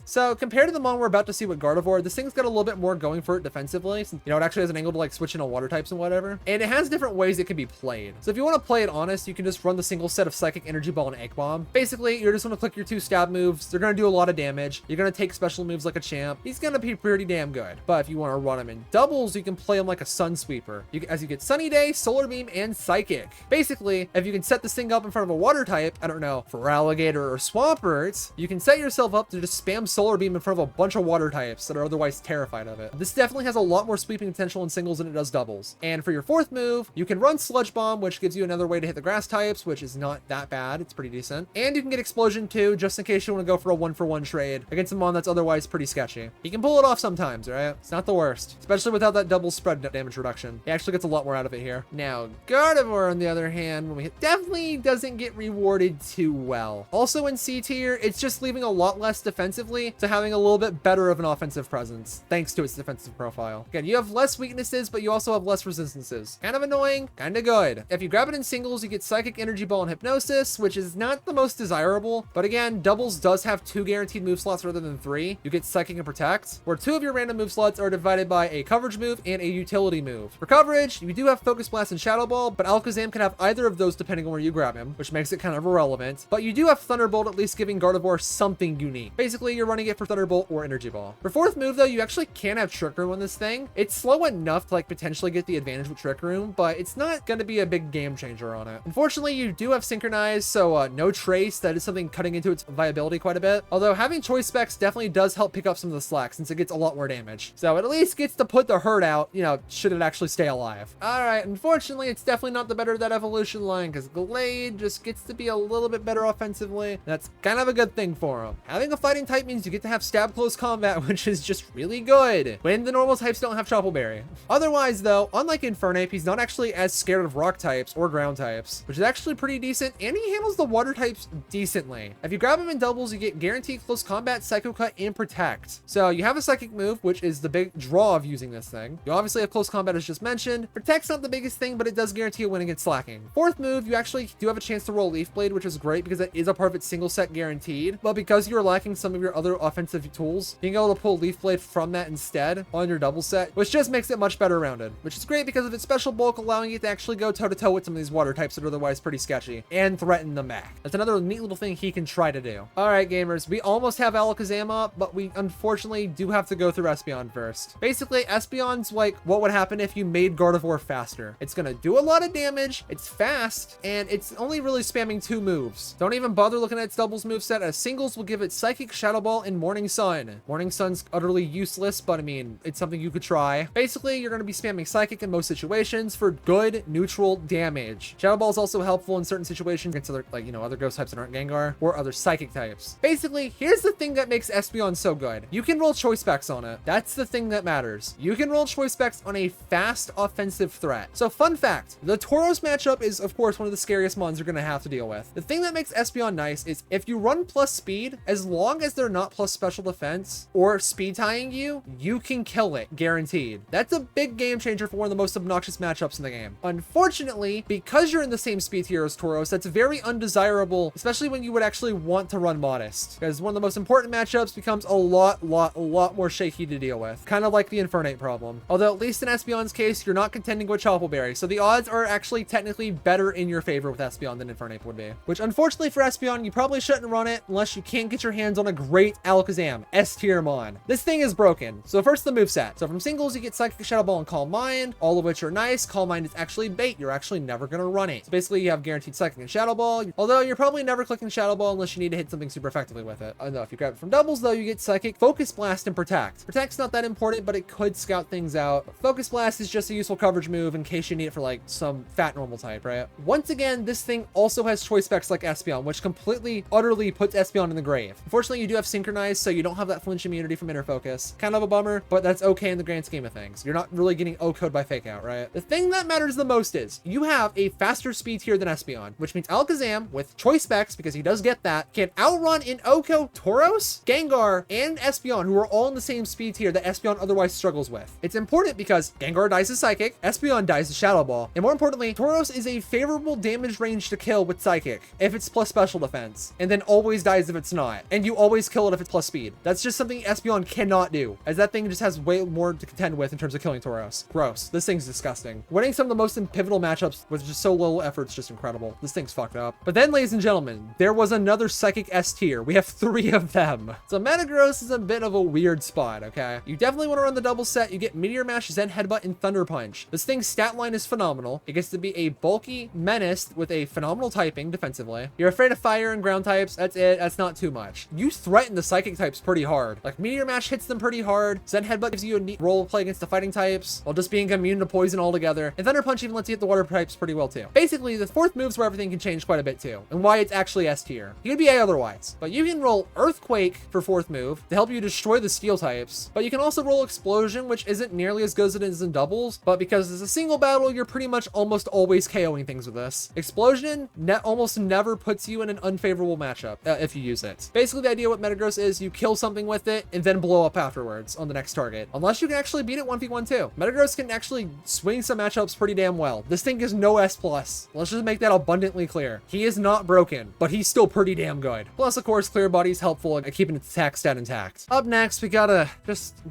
So compared to the mon we're about to see with Gardevoir, this thing's got a little bit more going for it defensively. Since, you know, it actually has an angle to like switch in on water types and whatever. And it has different ways it can be played. So if you want to play it honest, you can just run the single set of Psychic Energy Ball and Egg Bomb. Basically, you're just going to click your two stab moves. They're going to do a lot of damage. You're going to take special moves like a champ. He's going to be pretty damn good. But if you want to run him in doubles, you can play him like a Sun Sweeper. As you get Sunny Day, Solar Beam, and Psychic. Basically, if you can set this thing up in front of a water type, I don't know, Feraligatr or Swampert, you can set yourself up to just spam Solar Beam in front of a bunch of water types that are otherwise terrified of it. This definitely has a lot more sweeping potential in singles than it does doubles. And for your fourth move, you can run Sludge Bomb, which gives you another way to hit the grass types, which is not that bad. It's pretty decent. And you can get Explosion too, just in case you want to go for a 1-for-1 trade against a mon that's otherwise pretty sketchy. You can pull it off sometimes, right? It's not the worst, especially without that double spread damage reduction. He actually gets a lot more out of it here. Now, Gardevoir, on the other hand, when we hit, definitely doesn't get rewarded too well. Also in C tier, it's just leaving a lot less defensively to having a little bit better of an offensive presence, thanks to its defensive profile. Again, you have less weaknesses, but you also have less resistances. Kind of annoying, kind of good. If you grab it in singles, you get Psychic Energy Ball and Hypnosis, which is not the most desirable, but again, doubles does have 2 guaranteed move slots rather than 3. You get Psychic and Protect, where 2 of your random move slots are divided by a coverage move and a utility move. For coverage, you do have Focus Blast and Shadow Ball, but Alakazam can have either of those depending on where you grab him, which makes it kind of irrelevant. But you do have Thunderbolt, at least giving Gardevoir something unique. Basically, you're running it for Thunderbolt or Energy Ball. For fourth move, though, you actually can have Trick Room on this thing. It's slow enough to like potentially get the advantage with Trick Room, but it's not going to be a big game changer on it. Unfortunately, you do have Synchronize, so no Trace. That is something cutting into its ability quite a bit. Although having Choice Specs definitely does help pick up some of the slack since it gets a lot more damage. So it at least gets to put the hurt out, you know, should it actually stay alive. All right, unfortunately, it's definitely not the better of that evolution line because Glade just gets to be a little bit better offensively. That's kind of a good thing for him. Having a fighting type means you get to have stab close combat, which is just really good when the normal types don't have Chople Berry. Otherwise, though, unlike Infernape, he's not actually as scared of rock types or ground types, which is actually pretty decent, and he handles the water types decently. If you grab him in doubles, you get guaranteed close combat, Psycho Cut, and Protect. So you have a psychic move, which is the big draw of using this thing. You obviously have close combat as just mentioned. Protect's not the biggest thing, but it does guarantee a win against Slaking. Fourth move, you actually do have a chance to roll Leaf Blade, which is great because it is a part of its single set guaranteed. But because you're lacking some of your other offensive tools, being able to pull Leaf Blade from that instead on your double set, which just makes it much better rounded, which is great because of its special bulk, allowing you to actually go toe to toe with some of these water types that are otherwise pretty sketchy and threaten them back. That's another neat little thing he can try to do. All right, gamers, we almost have Alakazam up, but we unfortunately do have to go through Espeon first. Basically, Espeon's like what would happen if you made Gardevoir faster. It's gonna do a lot of damage, it's fast, and it's only really spamming 2 moves. Don't even bother looking at its doubles moveset, as singles will give it Psychic, Shadow Ball, and Morning Sun. Morning Sun's utterly useless, but I mean, it's something you could try. Basically, you're gonna be spamming Psychic in most situations for good, neutral damage. Shadow Ball is also helpful in certain situations against other, like, you know, other ghost types that aren't Gengar, or other psychic types. Basically, here's the thing that makes Espeon so good. You can roll Choice Specs on it. That's the thing that matters. You can roll Choice Specs on a fast offensive threat. So fun fact, the Tauros matchup is of course one of the scariest mons you're gonna have to deal with. The thing that makes Espeon nice is if you run plus speed, as long as they're not plus special defense or speed tying you, you can kill it, guaranteed. That's a big game changer for one of the most obnoxious matchups in the game. Unfortunately, because you're in the same speed tier as Tauros, that's very undesirable, especially when you would actually want to run Modest, because one of the most important matchups becomes a lot more shaky to deal with, kind of like the Infernape problem. Although at least in Espeon's case, you're not contending with Chople Berry, so the odds are actually technically better in your favor with Espeon than Infernape would be. Which unfortunately for Espeon, you probably shouldn't run it unless you can't get your hands on a great Alakazam, S tier mon. This thing is broken. So first the moveset. So from singles, you get Psychic, Shadow Ball, and Calm Mind, all of which are nice. Calm Mind is actually bait. You're actually never gonna run it. So basically you have guaranteed Psychic and Shadow Ball, although you're probably never clicking Shadow Ball unless you need to hit something super effectively with it. No, if you grab it from doubles though, you get Psychic, Focus Blast, and Protect. Protect's not that important, but it could scout things out. Focus Blast is just a useful coverage move in case you need it for like some fat normal type, right? Once again, this thing also has Choice Specs like Espeon, which completely, utterly puts Espeon in the grave. Unfortunately, you do have Synchronize, so you don't have that flinch immunity from Inner Focus. Kind of a bummer, but that's okay in the grand scheme of things. You're not really getting O-code by Fake Out, right? The thing that matters the most is you have a faster speed tier than Espeon, which means Alakazam with Choice Specs, because he does get that, can outrun in Oko Tauros, Gengar, and Espeon, who are all in the same speed tier that Espeon otherwise struggles with. It's important because Gengar dies to Psychic, Espeon dies to Shadow Ball, and more importantly, Tauros is a favorable damage range to kill with Psychic if it's plus special defense, and then always dies if it's not, and you always kill it if it's plus speed. That's just something Espeon cannot do, as that thing just has way more to contend with in terms of killing Tauros. Gross. This thing's disgusting. Winning some of the most pivotal matchups with just so little effort is just incredible. This thing's fucked up. But then, ladies and gentlemen, there was another Psychic S tier. We have 3 of them. So Metagross is a bit of a weird spot, okay? You definitely want to run the double set. You get Meteor Mash, Zen Headbutt, and Thunder Punch. This thing's stat line is phenomenal. It gets to be a bulky menace with a phenomenal typing defensively. You're afraid of fire and ground types. That's it. That's not too much. You threaten the Psychic types pretty hard. Like Meteor Mash hits them pretty hard. Zen Headbutt gives you a neat role play against the fighting types while just being immune to poison altogether. And Thunder Punch even lets you hit the water types pretty well too. Basically, the 4th move's where everything can change quite a bit too, and why it's actually S tier. You could be A otherwise, but you can roll Earthquake for 4th move to help you destroy the steel types. But you can also roll Explosion, which isn't nearly as good as it is in doubles, but because it's a single battle, you're pretty much almost always KOing things with this. Explosion almost never puts you in an unfavorable matchup if you use it. Basically, the idea with Metagross is you kill something with it and then blow up afterwards on the next target, unless you can actually beat it 1v1 too. Metagross can actually swing some matchups pretty damn well. This thing is no S+. Let's just make that abundantly clear. He is not broken, but he's still pretty damn good. Plus, of course, Clear Body is helpful at keeping its attack stat intact. Up next, we gotta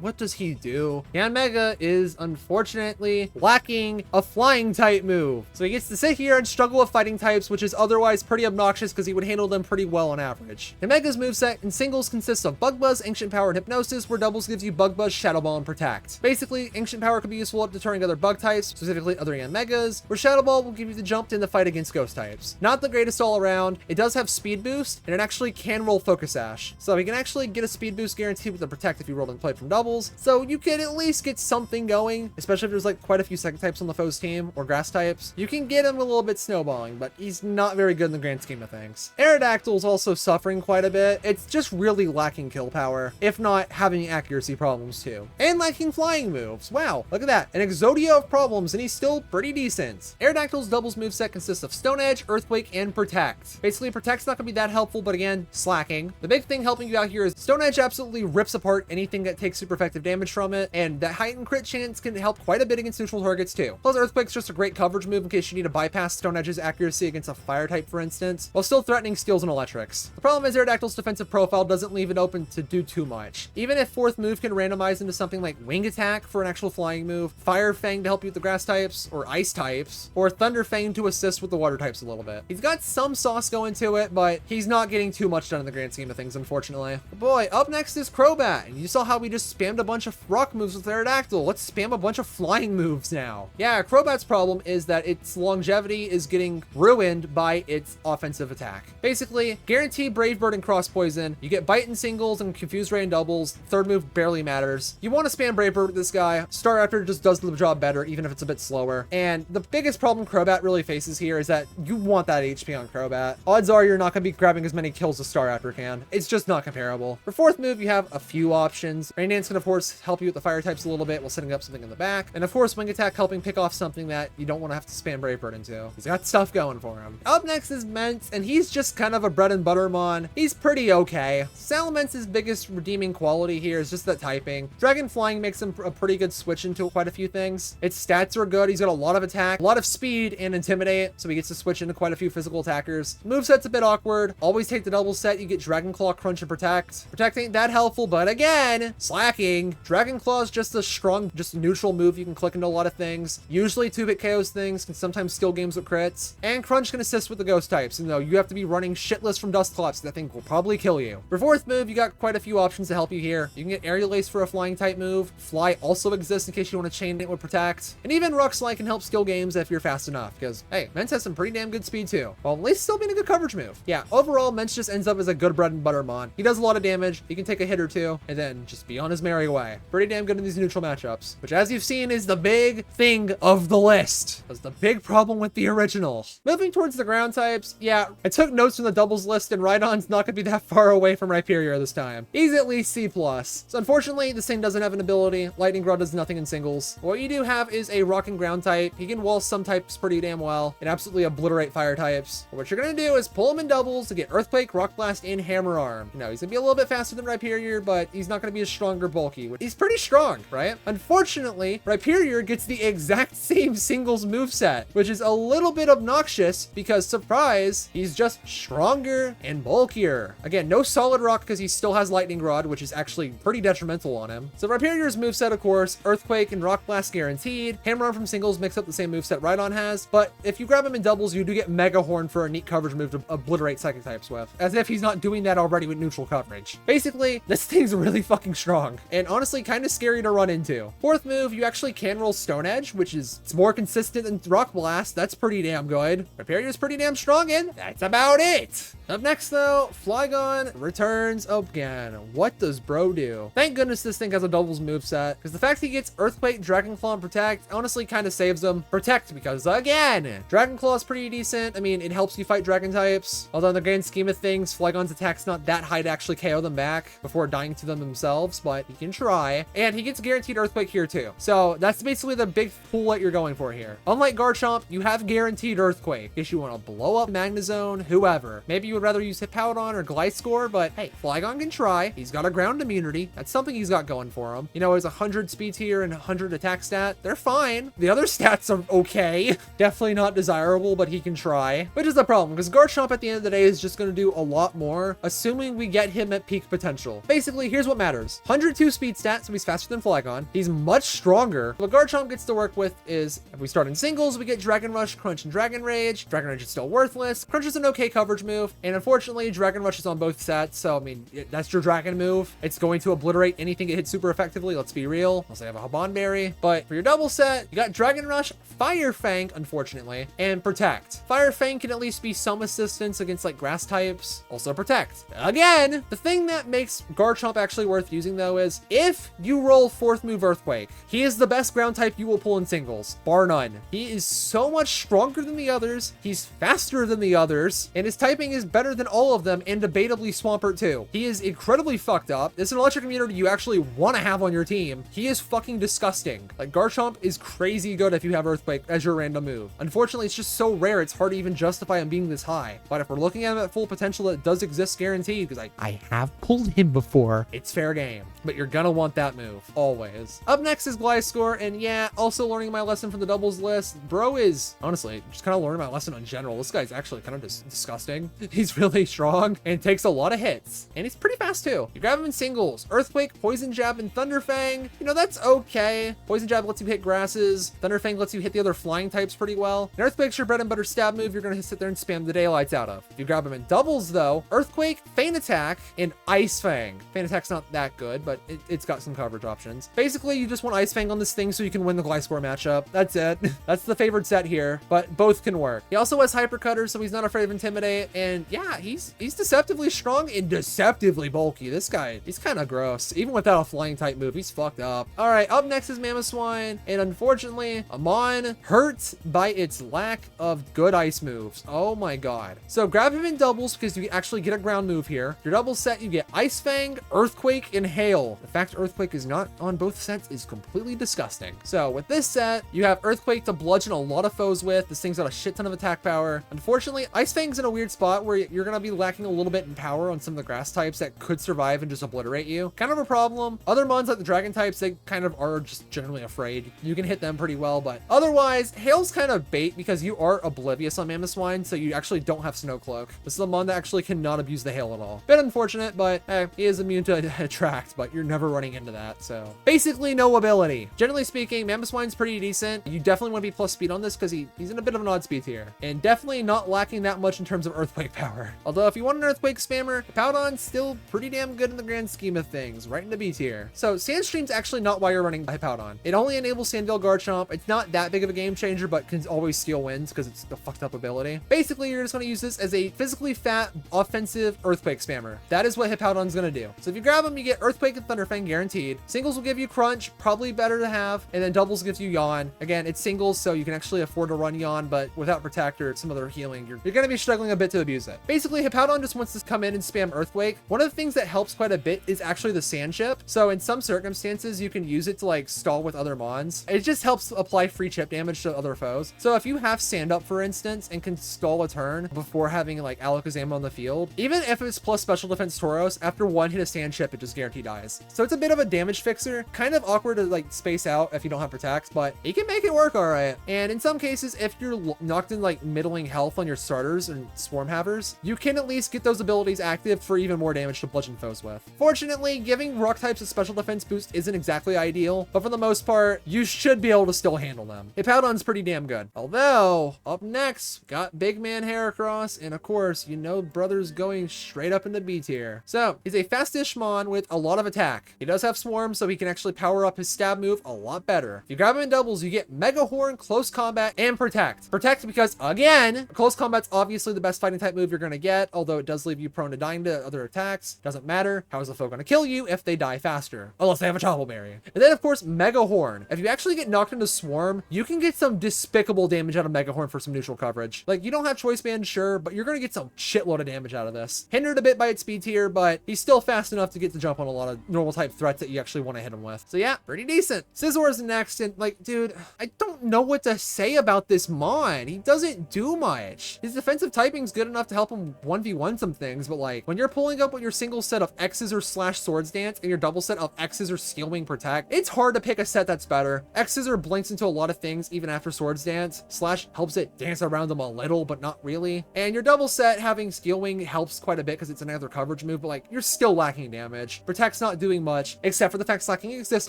what does he do? Yanmega is unfortunately lacking a flying type move. So he gets to sit here and struggle with fighting types, which is otherwise pretty obnoxious because he would handle them pretty well on average. Yanmega's moveset in singles consists of Bug Buzz, Ancient Power, and Hypnosis, where doubles gives you Bug Buzz, Shadow Ball, and Protect. Basically, Ancient Power could be useful at deterring other bug types, specifically other Yanmegas, where Shadow Ball will give you the jump in the fight against ghost types. Not the greatest all around. It does have speed boost, and it actually actually can roll Focus Sash. So he can actually get a speed boost guaranteed with the Protect if you roll and play from doubles. So you can at least get something going, especially if there's like quite a few second types on the foe's team or grass types. You can get him a little bit snowballing, but he's not very good in the grand scheme of things. Aerodactyl's also suffering quite a bit. It's just really lacking kill power, if not having accuracy problems too. And lacking flying moves. Wow, look at that. An Exodia of problems, and he's still pretty decent. Aerodactyl's doubles moveset consists of Stone Edge, Earthquake, and Protect. Basically, Protect's not gonna be that helpful, but again, Slaking. The big thing helping you out here is Stone Edge absolutely rips apart anything that takes super effective damage from it, and that heightened crit chance can help quite a bit against neutral targets too. Plus, Earthquake's just a great coverage move in case you need to bypass Stone Edge's accuracy against a fire type, for instance, while still threatening steals and electrics. The problem is Aerodactyl's defensive profile doesn't leave it open to do too much. Even if fourth move can randomize into something like Wing Attack for an actual flying move, Fire Fang to help you with the grass types or ice types, or Thunder Fang to assist with the water types a little bit. He's got some sauce going to it, but he's not getting too much done in the grand scheme of things, unfortunately. But boy, up next is Crobat, and you saw how we just spammed a bunch of rock moves with Aerodactyl. Let's spam a bunch of flying moves now. Yeah, Crobat's problem is that its longevity is getting ruined by its offensive attack. Basically, guarantee Brave Bird and Cross Poison, you get Bite in singles and Confuse Ray in doubles, third move barely matters. You want to spam Brave Bird with this guy, Staraptor just does the job better, even if it's a bit slower. And the biggest problem Crobat really faces here is that you want that HP on Crobat. Odds are you're not going to be grabbing as many kills as Staraptor can. It's just not comparable. For fourth move, you have a few options. Rain Dance can of course help you with the fire types a little bit while setting up something in the back. And of course, Wing Attack helping pick off something that you don't want to have to spam Brave Bird into. He's got stuff going for him. Up next is Ment, and he's just kind of a bread and butter mon. He's pretty okay. Salamance's biggest redeeming quality here is just that typing. Dragon Flying makes him a pretty good switch into quite a few things. Its stats are good. He's got a lot of attack, a lot of speed, and Intimidate, so he gets to switch into quite a few physical attackers. Moveset's a bit awkward. Always take the double set. You get Dragon Claw, Crunch, and Protect. Protect ain't that helpful, but again, Slaking. Dragon Claw is just a strong, just neutral move. You can click into a lot of things. Usually 2-bit KOs things, can sometimes steal games with crits. And Crunch can assist with the ghost types, and though you have to be running shitless from Dusclops, that thing will probably kill you. For fourth move, you got quite a few options to help you here. You can get Aerial Ace for a flying type move. Fly also exists in case you want to chain it with Protect. And even Rock Slide can help steal games if you're fast enough, because hey, Ment has some pretty damn good speed too, while at least still being a good coverage move. Yeah, overall, Ment just ends up as a good bread and butter mon. He does a lot of damage, he can take a hit or two, and then just be on his merry way. Pretty damn good in these neutral matchups, which as you've seen is the big thing of the list. That's the big problem with the original. Moving towards the ground types, yeah, I took notes from the doubles list, and Rhydon's not gonna be that far away from Rhyperior this time. He's at least C+. So unfortunately, this thing doesn't have an ability. Lightning Rod does nothing in singles. What you do have is a rock and ground type. He can wall some types pretty damn well and absolutely obliterate fire types. But what you're gonna do is pull him in doubles to get Earthquake, Rock Blast, and Hammer Arm. You know, he's gonna be a little bit faster than Rhyperior, but he's not gonna be as strong or bulky. He's pretty strong, right? Unfortunately, Rhyperior gets the exact same singles moveset, which is a little bit obnoxious because, surprise, he's just stronger and bulkier. Again, no solid rock because he still has Lightning Rod, which is actually pretty detrimental on him. So Rhyperior's moveset, of course, Earthquake and Rock Blast guaranteed. Hammer Arm from singles mix up the same moveset Rhydon has, but if you grab him in doubles, you do get Mega Horn for a neat coverage move to obliterate psychic types with, as if he's not doing that already with neutral coverage. Basically, this thing's really fucking strong, and honestly kind of scary to run into. Fourth move, you actually can roll Stone Edge, which is it's more consistent than Rock Blast. That's pretty damn good. Rhyperior's pretty damn strong, and that's about it. Up next though, Flygon returns again. What does bro do? Thank goodness this thing has a doubles moveset, because the fact he gets Earthquake, Dragon Claw, and Protect honestly kind of saves him. Protect, because again, Dragon Claw is pretty decent. I mean, it helps you fight dragon types, although in the grand scheme of things, Flygon's attack's not that high to actually KO them back before dying to them themselves, but he can try. And he gets guaranteed Earthquake here too. So that's basically the big pool that you're going for here. Unlike Garchomp, you have guaranteed Earthquake if you want to blow up Magnezone, whoever. Maybe you would rather use Hippowdon or Gliscor, but hey, Flygon can try. He's got a ground immunity. That's something he's got going for him. You know, his 100 speed tier and 100 attack stat, they're fine. The other stats are okay. Definitely not desirable, but he can try. Which is the problem, because Garchomp at the end of the day is just going to do a lot more, assuming we get him at peak potential. Basically, here's what matters. 102 speed stat, so he's faster than Flygon. He's much stronger. What Garchomp gets to work with is, if we start in singles, we get Dragon Rush, Crunch, and Dragon Rage. Dragon Rage is still worthless. Crunch is an okay coverage move, and unfortunately, Dragon Rush is on both sets, so I mean, that's your Dragon move. It's going to obliterate anything it hits super effectively, let's be real, unless I have a Habanberry. But for your double set, you got Dragon Rush, Fire Fang, unfortunately, and Protect. Fire Fang can at least be some assistance against like grass types, moves. Also Protect. Again, the thing that makes Garchomp actually worth using though is if you roll 4th move Earthquake, he is the best ground type you will pull in singles, bar none. He is so much stronger than the others, he's faster than the others, and his typing is better than all of them, and debatably Swampert too. He is incredibly fucked up. It's an electric immunity you actually want to have on your team. He is fucking disgusting. Like, Garchomp is crazy good if you have Earthquake as your random move. Unfortunately, it's just so rare, it's hard to even justify him being this high. But if we're looking at him at full potential, it does exist guaranteed, because I have pulled him before. It's fair game, but you're gonna want that move, always. Up next is Gliscor, and yeah, also learning my lesson from the doubles list. Bro is, honestly, just kind of learning my lesson in general. This guy's actually kind of just disgusting. He's really strong and takes a lot of hits, and he's pretty fast too. You grab him in singles, Earthquake, Poison Jab, and Thunderfang. You know, that's okay. Poison Jab lets you hit grasses. Thunderfang lets you hit the other flying types pretty well. And Earthquake's your bread and butter stab move you're gonna sit there and spam the daylights out of. If you grab him in doubles though, Earthquake, Feint Attack, and Ice Fang. Feint Attack's not that good, but it's got some coverage options. Basically, you just want Ice Fang on this thing so you can win the Gliscor matchup. That's it. That's the favored set here, but both can work. He also has Hyper Cutter, so he's not afraid of Intimidate, and yeah, he's deceptively strong and deceptively bulky. This guy, he's kind of gross. Even without a flying type move, he's fucked up. All right, up next is Mamoswine, and unfortunately, Amon hurt by its lack of good ice moves. Oh my god. So grab him in doubles because you actually get a ground move here. Your double set, you get Ice Fang, Earthquake, and Hail. The fact Earthquake is not on both sets is completely disgusting. So with this set, you have Earthquake to bludgeon a lot of foes with. This thing's got a shit ton of attack power. Unfortunately, Ice Fang's in a weird spot where you're gonna be lacking a little bit in power on some of the grass types that could survive and just obliterate you. Kind of a problem. Other mons like the dragon types, they kind of are just generally afraid. You can hit them pretty well, but otherwise, Hail's kind of bait because you are oblivious on Mamoswine, so you actually don't have Snow Cloak. This is a mon that actually cannot abuse the Hail at all. Bit unfortunate, but hey, he is immune to attract, but you're never running into that, so basically no ability. Generally speaking, Mamoswine's pretty decent. You definitely want to be plus speed on this because he's in a bit of an odd speed tier, and definitely not lacking that much in terms of Earthquake power. Although if you want an Earthquake spammer, Hippowdon's still pretty damn good in the grand scheme of things, right in the B tier. So Sandstream's actually not why you're running Hippowdon. It only enables Sandvale Garchomp. It's not that big of a game changer, but can always steal wins because it's a fucked up ability. Basically, you're just going to use this as a physically fat, offensive Earthquake spammer. That is what Hippowdon's going to do. So if you grab him, you get Earthquake and Thunderfang guaranteed. Singles will give you Crunch, probably better to have, and then doubles gives you Yawn. Again, it's singles, so you can actually afford to run Yawn, but without Protector or some other healing, you're going to be struggling a bit to abuse it. Basically, Hippowdon just wants to come in and spam Earthquake. One of the things that helps quite a bit is actually the Sand Chip. So in some circumstances, you can use it to like stall with other mons. It just helps apply free chip damage to other foes. So if you have Sand Up, for instance, and can stall a turn before having like Alakazam on the field, even if it's plus special defense Tauros, after one hit of Sand Chip, it just guaranteed dies. So it's a bit of a damage fixer. Kind of awkward to like space out if you don't have Protect, but you can make it work all right. And in some cases, if you're knocked in like middling health on your starters and Swarm Havers, you can at least get those abilities active for even more damage to bludgeon foes with. Fortunately, giving rock types a special defense boost isn't exactly ideal, but for the most part, you should be able to still handle them. Hippowdon's pretty damn good. Although, up next, got Big Man Heracross, and of course, you know brother's going straight up into B tier. So, he's a fast-ish mon with a lot of attack. He does have Swarm, so he can actually power up his stab move a lot better. If you grab him in doubles, you get Mega Horn, Close Combat, and Protect. Protect because, again, Close Combat's obviously the best fighting type move you're going to get, although it does leave you prone to dying to other attacks. Doesn't matter. How is the foe going to kill you if they die faster? Unless they have a Chople Berry. And then, of course, Mega Horn. If you actually get knocked into Swarm, you can get some despicable damage out of Mega Horn for some neutral coverage. Like, you don't have Choice Band, sure, but you're going to get some shitload of damage out of this. Hindered a bit by its speed tier, but he's still fast enough to get the jump on a lot of normal type threats that you actually want to hit him with. So yeah, pretty decent. Scizor's next, and like, dude, I don't know what to say about this mon. He doesn't do much. His defensive typing's good enough to help him 1v1 some things, but like, when you're pulling up with your single set of X's or slash Swords Dance and your double set of X's or Steel Wing Protect, it's hard to pick a set that's better. X's or blinks into a lot of things even after Swords Dance. Slash helps it dance around them a little, but not really. And your double set having Steel Wing helps quite a bit because it's another coverage move, but like, you're still lacking damage. Protect's not doing much, except for the fact Slaking exists,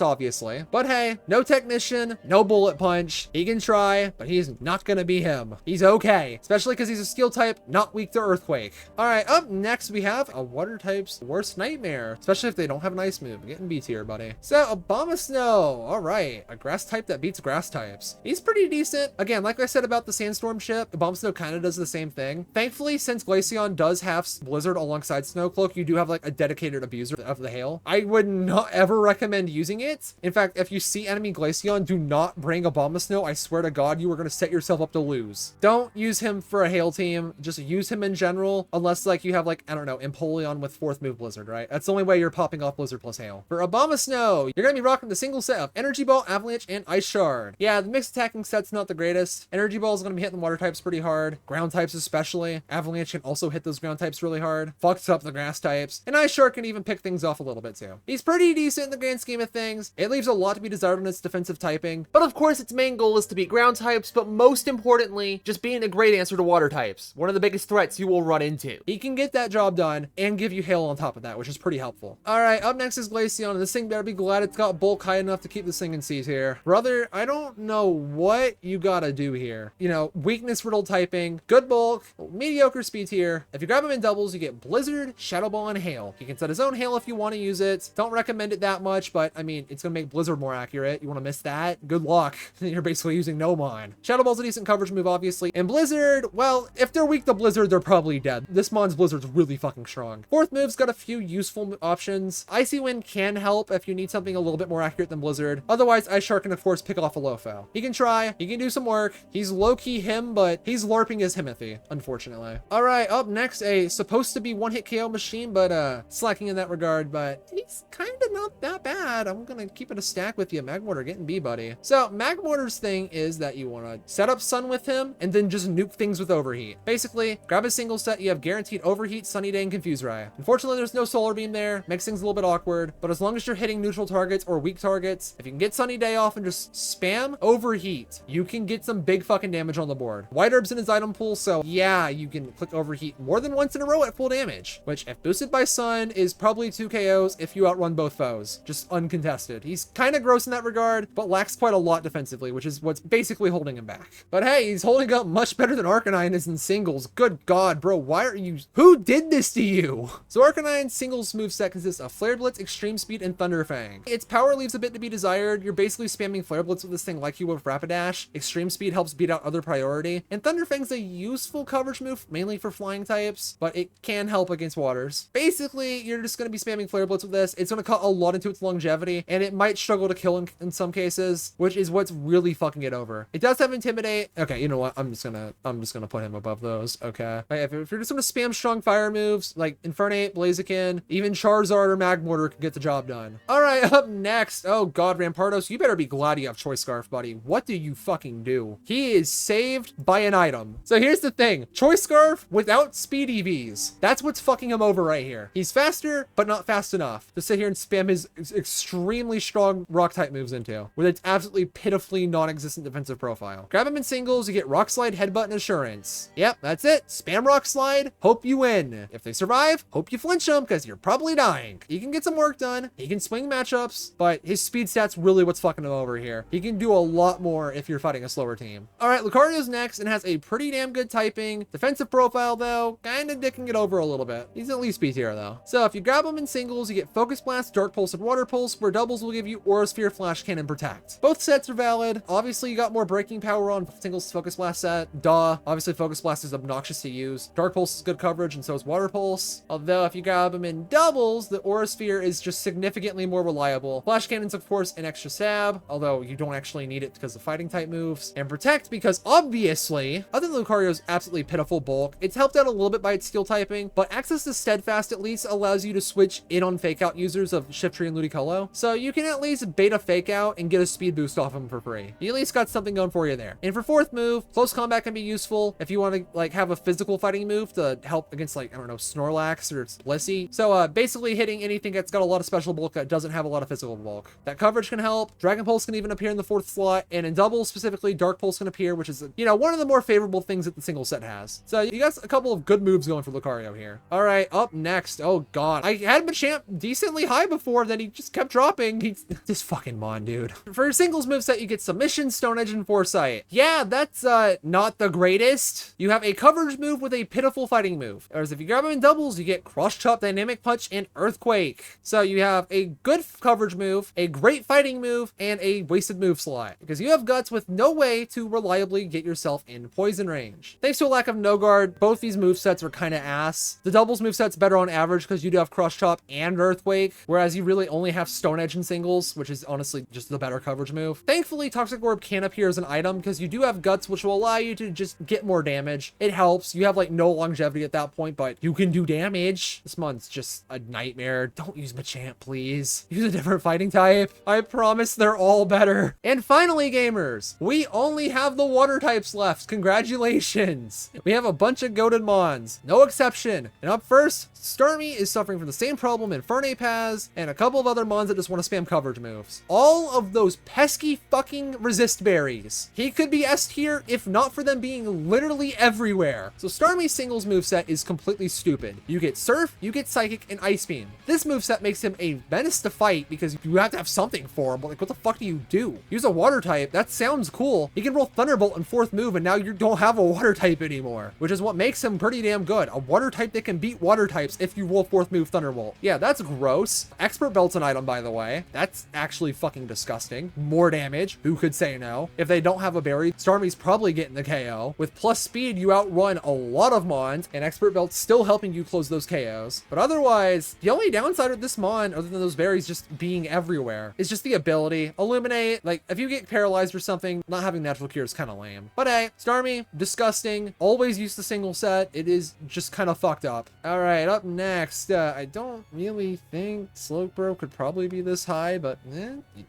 obviously. But hey, no Technician, no Bullet Punch. He can try, but he's not gonna be him. He's okay, especially because he's a Steel type, not weak to Earthquake. All right, up next we have a Water type's worst nightmare, especially if they don't have an Ice move. Getting B tier, buddy. So, Abomasnow. All right, a Grass type that beats Grass types. He's pretty decent. Again, like I said about the Sandstorm chip, Abomasnow kind of does the same thing. Thankfully, since Glaceon Glaceon does have Blizzard alongside Snowcloak, you do have like a dedicated abuser of the hail. I would not ever recommend using it. In fact, if you see enemy Glaceon, do not bring Abomasnow. I swear to God, you are going to set yourself up to lose. Don't use him for a hail team. Just use him in general, unless like you have like, I don't know, Empoleon with 4th move Blizzard, right? That's the only way you're popping off Blizzard plus hail. For Abomasnow, you're going to be rocking the single set of Energy Ball, Avalanche, and Ice Shard. Yeah, the mixed attacking set's not the greatest. Energy Ball is going to be hitting water types pretty hard. Ground types especially. Avalanche can also hit those ground types really hard. Fucks up the grass types. And Ice Shard can even pick things off a little bit too. He's pretty decent in the grand scheme of things. It leaves a lot to be desired on its defensive typing. But of course, its main goal is to beat ground types, but most importantly, just being a great answer to water types. One of the biggest threats you will run into. He can get that job done and give you hail on top of that, which is pretty helpful. All right, up next is Glaceon, and this thing better be glad it's got bulk high enough to keep this thing in C tier. Brother, I don't know what you gotta do here. You know, weakness riddle typing, good bulk, mediocre speed tier. If you grab him in doubles, you get Blizzard, Shadow Ball, and Hail. He can set his own hail if you want to use it. Don't recommend it that much, but I mean, it's gonna make Blizzard more accurate. You want to miss that? Good luck. You're basically using no mon. Shadow Ball's a decent coverage move, obviously. And Blizzard, well, if they're weak to Blizzard, they're probably dead. This mon's Blizzard's really fucking strong. 4th move's got a few useful options. Icy Wind can help if you need something a little bit more accurate than Blizzard. Otherwise, Ice Shark can of course pick off a Lofo. He can try, he can do some work. He's low-key him, but he's LARPing his Himothy, unfortunately. All right, up next, a supposed to be one-hit KO machine, but slacking in that regard, but he's kind of not that bad. I'm gonna keep it a stack with you. Magmortar, getting B, buddy. So Magmortar's thing is that you want to set up Sun with him and then just nuke things with Overheat. Basically, grab a single set, you have guaranteed Overheat, Sunny Day, and Confuse Ray. Unfortunately, there's no Solar Beam there. Makes things a little bit awkward, but as long as you're hitting neutral targets or weak targets, if you can get Sunny Day off and just spam Overheat, you can get some big fucking damage on the board. White Herb's in his item pool, so yeah, you can click Overheat more than once in a row at full damage, which if boosted by Sun is probably 2 KOs if you outrun both foes. Just uncontested. He's kind of gross in that regard, but lacks quite a lot defensively, which is what's basically holding him back. But hey, he's holding up much better than Arcanine is in singles. Good God, bro, why are you... Who did this to you? So Arcanine's singles moveset consists of Flare Blitz, Extreme Speed, and Thunder Fang. Its power leaves a bit to be desired. You're basically spamming Flare Blitz with this thing like you would with Rapidash. Extreme Speed helps beat out other priority. And Thunder Fang's a useful coverage move, mainly for flying types, but it can help against waters. Basically, you're just going to be spamming Flare Blitz with this. It's going to cut a lot into its longevity, and it might struggle to kill in some cases, which is what's really fucking it over. It does have Intimidate. Okay, you know what? I'm just gonna put him above those. Okay. If you're just gonna spam strong fire moves like Infernape, Blaziken, even Charizard or Magmortar can get the job done. All right, up next. Oh God, Rampardos, you better be glad you have Choice Scarf, buddy. What do you fucking do? He is saved by an item. So here's the thing. Choice Scarf without speed EVs. That's what's fucking him over right here. He's faster, but not fast enough to sit here and spam his extremely strong rock type moves into, with its absolutely pitifully non-existent defensive profile. Grab him in singles, you get Rock Slide, Headbutt, and Assurance. Yep, that's it. Spam Rock Slide, hope you win. If they survive, hope you flinch them, because you're probably dying. He can get some work done, he can swing matchups, but his speed stat's really what's fucking him over here. He can do a lot more if you're fighting a slower team. All right, Lucario's next and has a pretty damn good typing. Defensive profile, though, kind of dicking it over a little bit. He's at least speed tier, though. So if you grab him in singles, you get Focus Blast, Dark Pulse, and Water Pulse, where doubles will give you Aura Sphere, Flash Cannon, Protect. Both sets are valid. Obviously, you got more breaking power on singles Focus Blast set. Duh. Obviously, Focus Blast is obnoxious to use. Dark Pulse is good coverage, and so is Water Pulse. Although, if you grab him in doubles, the Aura Sphere is just significantly more reliable. Flash Cannon's, of course, an extra stab, although you don't actually need it because of fighting type moves. And Protect, because obviously, other than Lucario's absolutely pitiful bulk, it's helped out a little bit by its steel typing, but access to Steadfast at least allows you to switch in on fake out users of Shiftry and Ludicolo. So you can at least beta fake out and get a speed boost off him for free. You at least got something going for you there. And for 4th move, close combat can be useful if you want to like have a physical fighting move to help against like, I don't know, Snorlax or Blissey. So basically hitting anything that's got a lot of special bulk that doesn't have a lot of physical bulk. That coverage can help. Dragon Pulse can even appear in the 4th slot, and in doubles specifically, Dark Pulse can appear, which is, you know, one of the more favorable things that the single set has. So you got a couple of good moves going for Lucario here. All right, up next. Oh God, I had Machamp decently high before, then he just kept dropping. He's this fucking mon, dude. For your singles moveset, you get Submission, Stone Edge, and Foresight. Yeah, that's not the greatest. You have a coverage move with a pitiful fighting move. Whereas if you grab him in doubles, you get Cross Chop, Dynamic Punch, and Earthquake. So you have a good coverage move, a great fighting move, and a wasted move slot. Because you have Guts with no way to reliably get yourself in poison range. Thanks to a lack of no guard, both these moves movesets are kind of ass. The doubles moveset's better on average because you do have Crush Chop and Earthquake, whereas you really only have Stone Edge in singles, which is honestly just the better coverage move. Thankfully, Toxic Orb can appear as an item because you do have Guts, which will allow you to just get more damage. It helps. You have like no longevity at that point, but you can do damage. This month's just a nightmare. Don't use Machamp, please. Use a different fighting type. I promise they're all better. And finally, gamers, we only have the water types left. Congratulations. We have a bunch of goated mons, no exception. And up first, Starmie is suffering from the same problem Infernape has, and a couple of other mons that just want to spam coverage moves. All of those pesky fucking resist berries. He could be S tier if not for them being literally everywhere. So Starmie's singles moveset is completely stupid. You get Surf, you get Psychic, and Ice Beam. This moveset makes him a menace to fight because you have to have something for him, but like what the fuck do you do? Use a water type, that sounds cool. He can roll Thunderbolt in 4th move and now you don't have a water type anymore, which is what makes him pretty damn good. A water type that can beat water types if you roll 4th move Thunderbolt. Yeah, that's gross. Expert Belt's an item, by the way. That's actually fucking disgusting. More damage, who could say no? If they don't have a berry, Starmie's probably getting the KO. With plus speed, you outrun a lot of mons, and Expert Belt's still helping you close those KOs. But otherwise, the only downside of this mon, other than those berries just being everywhere, is just the ability. Illuminate, like, if you get paralyzed or something, not having natural cure is kind of lame. But hey, Starmie, disgusting. Always use the single set. It is just kind of fucked up. All right, up next, I don't really think Slowbro could probably be this high, but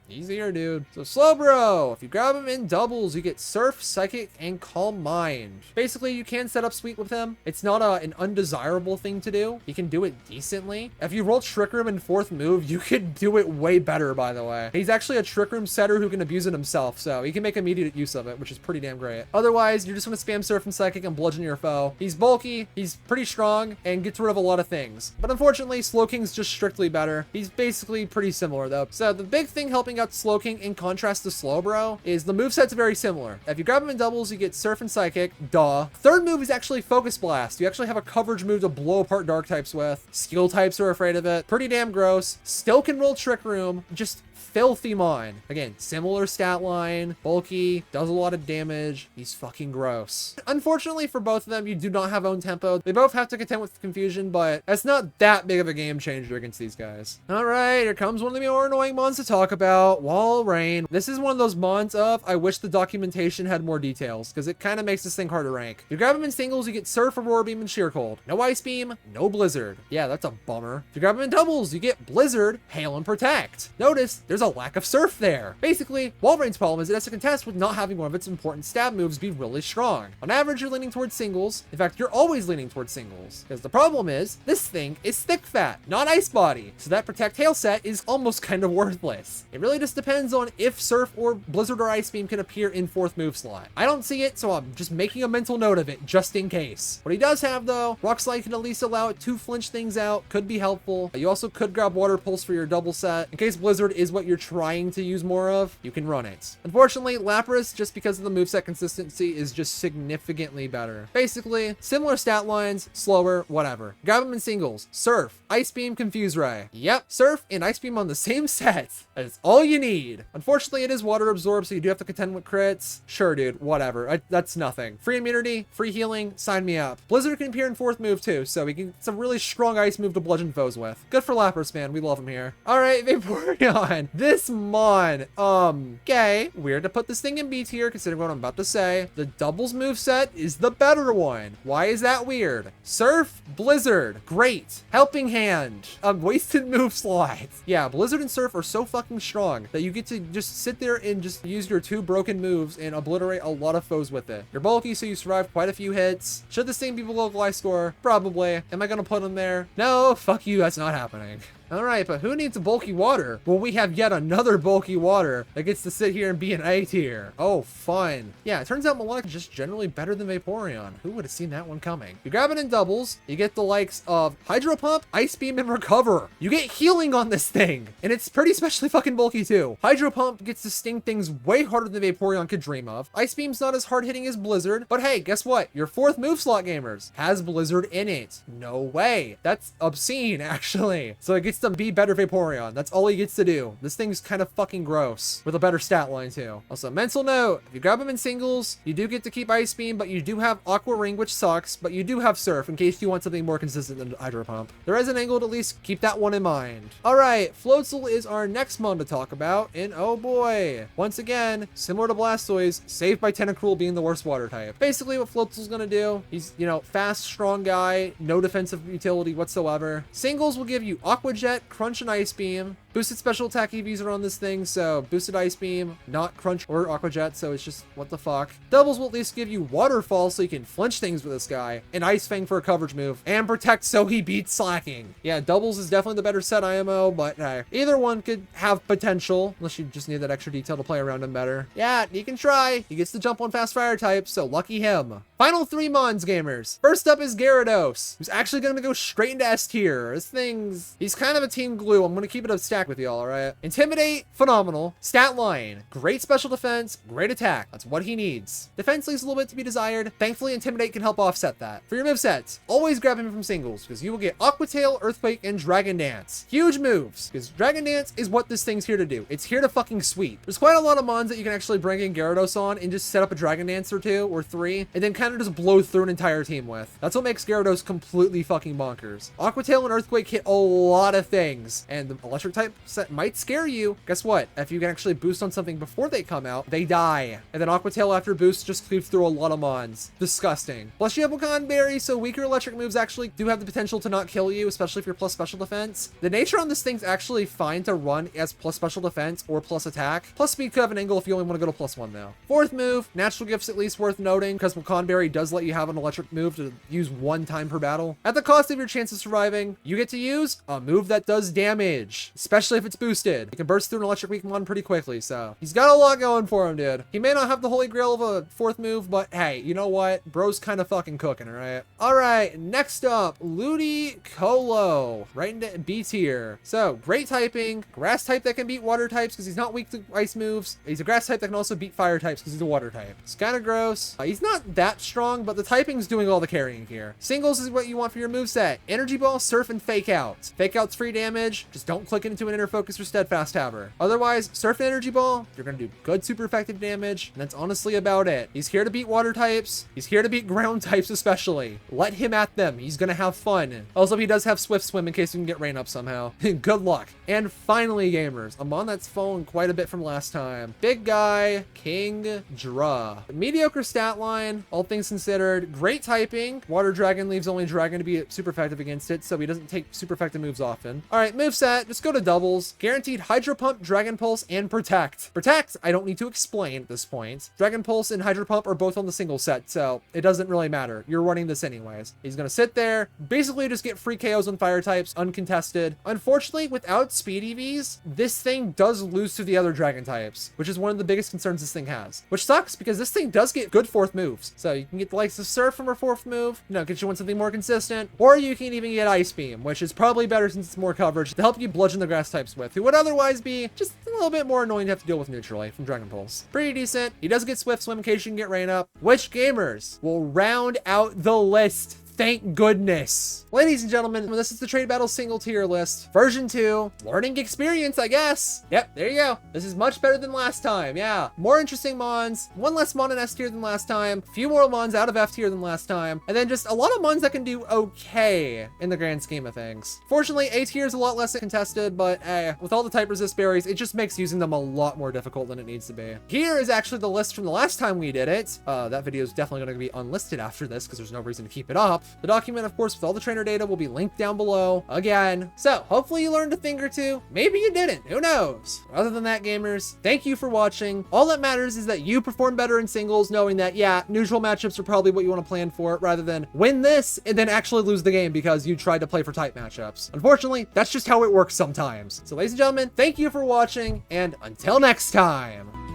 he's here, dude. So Slowbro, if you grab him in doubles, you get Surf, Psychic, and Calm Mind. Basically, you can set up Sweet with him. It's not an undesirable thing to do. You can do it decently. If you roll Trick Room in 4th move, you could do it way better, by the way. He's actually a Trick Room setter who can abuse it himself, so he can make immediate use of it, which is pretty damn great. Otherwise, you're just going to spam Surf and Psychic and bludgeon your foe. He's bulky, he's pretty strong, and gets rid of a lot of things. But unfortunately, Slowking's just strictly better. He's basically pretty similar, though. So the big thing helping out Slowking in contrast to Slowbro is the moveset's very similar. If you grab him in doubles, you get Surf and Psychic, duh. 3rd move is actually Focus Blast. You actually have a coverage move to blow apart Dark types with. Skill types are afraid of it. Pretty damn gross. Still can roll Trick Room, just filthy mon. Again, similar stat line, bulky, does a lot of damage. He's fucking gross. Unfortunately for both of them, you do not have own tempo. They both have to contend with confusion, but that's not that big of a game changer against these guys. All right, here comes one of the more annoying mons to talk about, Walrein. This is one of those mons of, I wish the documentation had more details, because it kind of makes this thing hard to rank. You grab him in singles, you get Surf, Aurora Beam, and Sheer Cold. No Ice Beam, no Blizzard. Yeah, that's a bummer. If you grab him in doubles, you get Blizzard, Hail, and Protect. Notice, there's a lack of Surf there. Basically, Walrein's problem is it has to contest with not having one of its important stab moves be really strong. On average, you're leaning towards singles. In fact, you're always leaning towards singles. Because the problem is, this thing is Thick Fat, not Ice Body. So that Protect Hail set is almost kind of worthless. It really just depends on if Surf or Blizzard or Ice Beam can appear in 4th move slot. I don't see it, so I'm just making a mental note of it, just in case. What he does have, though, Rock Slide can at least allow it to flinch things out, could be helpful. You also could grab Water Pulse for your double set. In case Blizzard is what you're trying to use more of, you can run it. Unfortunately, Lapras, just because of the moveset consistency, is just significantly better. Basically, similar stat lines, slower, whatever. Grab them in singles. Surf, Ice Beam, Confuse Ray. Yep, Surf and Ice Beam on the same set. That's all you need. Unfortunately, it is water absorbed, so you do have to contend with crits. Sure, dude, whatever. That's nothing. Free immunity, free healing, sign me up. Blizzard can appear in 4th move too, so he can some really strong ice move to bludgeon foes with. Good for Lapras, man. We love him here. All right, Vaporeon. This mon, okay. Weird to put this thing in B tier considering what I'm about to say. The doubles moveset is the better one. Why is that weird? Surf, Blizzard, great. Helping Hand, wasted move slot. Yeah, Blizzard and Surf are so fucking strong that you get to just sit there and just use your 2 broken moves and obliterate a lot of foes with it. You're bulky, so you survive quite a few hits. Should this thing be below localized score? Probably. Am I gonna put him there? No, fuck you, that's not happening. All right, but who needs a bulky water? Well, we have yet another bulky water that gets to sit here and be an A tier. Oh, fun. Yeah, it turns out Melodic is just generally better than Vaporeon. Who would have seen that one coming? You grab it in doubles, you get the likes of Hydro Pump, Ice Beam, and Recover. You get healing on this thing, and it's pretty specially fucking bulky too. Hydro Pump gets to sting things way harder than Vaporeon could dream of. Ice Beam's not as hard hitting as Blizzard, but hey, guess what? Your 4th move slot, gamers, has Blizzard in it. No way. That's obscene, actually. So it gets gets to be better Vaporeon. That's all he gets to do. This thing's kind of fucking gross with a better stat line too. Also, mental note, if you grab him in singles, you do get to keep Ice Beam, but you do have Aqua Ring, which sucks, but you do have Surf in case you want something more consistent than Hydro Pump. There is an angle to at least keep that one in mind. All right, Floatzel is our next mon to talk about, and oh boy, once again, similar to Blastoise, saved by Tentacruel being the worst water type. Basically what Floatzel's gonna do, he's, you know, fast, strong guy, no defensive utility whatsoever. Singles will give you Aqua Jet, Crunch, and Ice Beam. Boosted special attack EVs are on this thing, so boosted Ice Beam, not Crunch or Aqua Jet, so it's just what the fuck. Doubles will at least give you Waterfall so you can flinch things with this guy, and Ice Fang for a coverage move, and Protect so he beats Slaking. Yeah, doubles is definitely the better set IMO, but hey, either one could have potential, unless you just need that extra detail to play around him better. Yeah, he can try. He gets to jump on fast fire types, so lucky him. Final 3 mons, gamers. First up is Gyarados, who's actually going to go straight into S tier. This thing's, he's kind of a team glue. I'm going to keep it a stack with y'all, all right? Intimidate, phenomenal. Stat line, great special defense, great attack. That's what he needs. Defense leaves a little bit to be desired. Thankfully, Intimidate can help offset that. For your movesets, always grab him from singles, because you will get Aqua Tail, Earthquake, and Dragon Dance. Huge moves, because Dragon Dance is what this thing's here to do. It's here to fucking sweep. There's quite a lot of mons that you can actually bring in Gyarados on and just set up a Dragon Dance or 2 or 3, and then kind of just blow through an entire team with. That's what makes Gyarados completely fucking bonkers. Aqua Tail and Earthquake hit a lot of things, and the electric type set might scare you. Guess what? If you can actually boost on something before they come out, they die. And then Aqua Tail after boost just cleaves through a lot of mons. Disgusting. Plus you have Wakan Berry, so weaker electric moves actually do have the potential to not kill you, especially if you're plus special defense. The nature on this thing's actually fine to run as plus special defense or plus attack. Plus speed could have an angle if you only want to go to +1 though. Fourth move, natural gifts at least worth noting, because Wakan Berry does let you have an electric move to use 1 time per battle. At the cost of your chance of surviving, you get to use a move that does damage, especially if it's boosted. You can burst through an electric weak mon pretty quickly, so he's got a lot going for him, dude. He may not have the holy grail of a 4th move, but hey, you know what? Bro's kind of fucking cooking, alright? Alright, next up, Ludicolo, right into B tier. So, great typing, grass type that can beat water types because he's not weak to ice moves. He's a grass type that can also beat fire types because he's a water type. It's kind of gross. He's not that strong, but the typing's doing all the carrying here. Singles is what you want for your moveset. Energy Ball, Surf, and Fake Out. Fake Out's free damage. Just don't click it into an Inner Focus or Steadfast Haver. Otherwise, Surf and Energy Ball, you're going to do good super effective damage, and that's honestly about it. He's here to beat water types. He's here to beat ground types especially. Let him at them. He's going to have fun. Also, he does have Swift Swim in case you can get rain up somehow. Good luck. And finally, gamers, a mon that's fallen quite a bit from last time. Big guy, King Dra. Mediocre stat line, all things considered. Great typing. Water Dragon leaves only Dragon to be super effective against it, so he doesn't take super effective moves often. All right, moveset, just go to doubles. Guaranteed Hydro Pump, Dragon Pulse, and Protect. Protect, I don't need to explain at this point. Dragon Pulse and Hydro Pump are both on the single set, so it doesn't really matter. You're running this anyways. He's gonna sit there, basically just get free KOs on fire types, uncontested. Unfortunately, without speed EVs, this thing does lose to the other dragon types, which is one of the biggest concerns this thing has. Which sucks, because this thing does get good 4th moves. So you can get the likes of Surf from her 4th move, you know, get you on something more consistent, or you can even get Ice Beam, which is probably better since it's more coverage to help you bludgeon the grass types with, who would otherwise be just a little bit more annoying to have to deal with neutrally from Dragon Pulse. Pretty decent. He does get Swift Swim in case you can get rain up, which gamers will round out the list. Thank goodness. Ladies and gentlemen, this is the Trade Battle single tier list. Version 2, learning experience, I guess. Yep, there you go. This is much better than last time, yeah. More interesting mons, 1 less mon in S tier than last time, a few more mons out of F tier than last time, and then just a lot of mons that can do okay in the grand scheme of things. Fortunately, A tier is a lot less contested, but with all the type resist berries, it just makes using them a lot more difficult than it needs to be. Here is actually the list from the last time we did it. That video is definitely going to be unlisted after this because there's no reason to keep it up. The document, of course, with all the trainer data will be linked down below again. So hopefully you learned a thing or two. Maybe you didn't, who knows? Other than that, gamers, thank you for watching. All that matters is that you perform better in singles, knowing that, yeah, neutral matchups are probably what you want to plan for, rather than win this and then actually lose the game because you tried to play for type matchups. Unfortunately, that's just how it works sometimes. So ladies and gentlemen, thank you for watching, and until next time.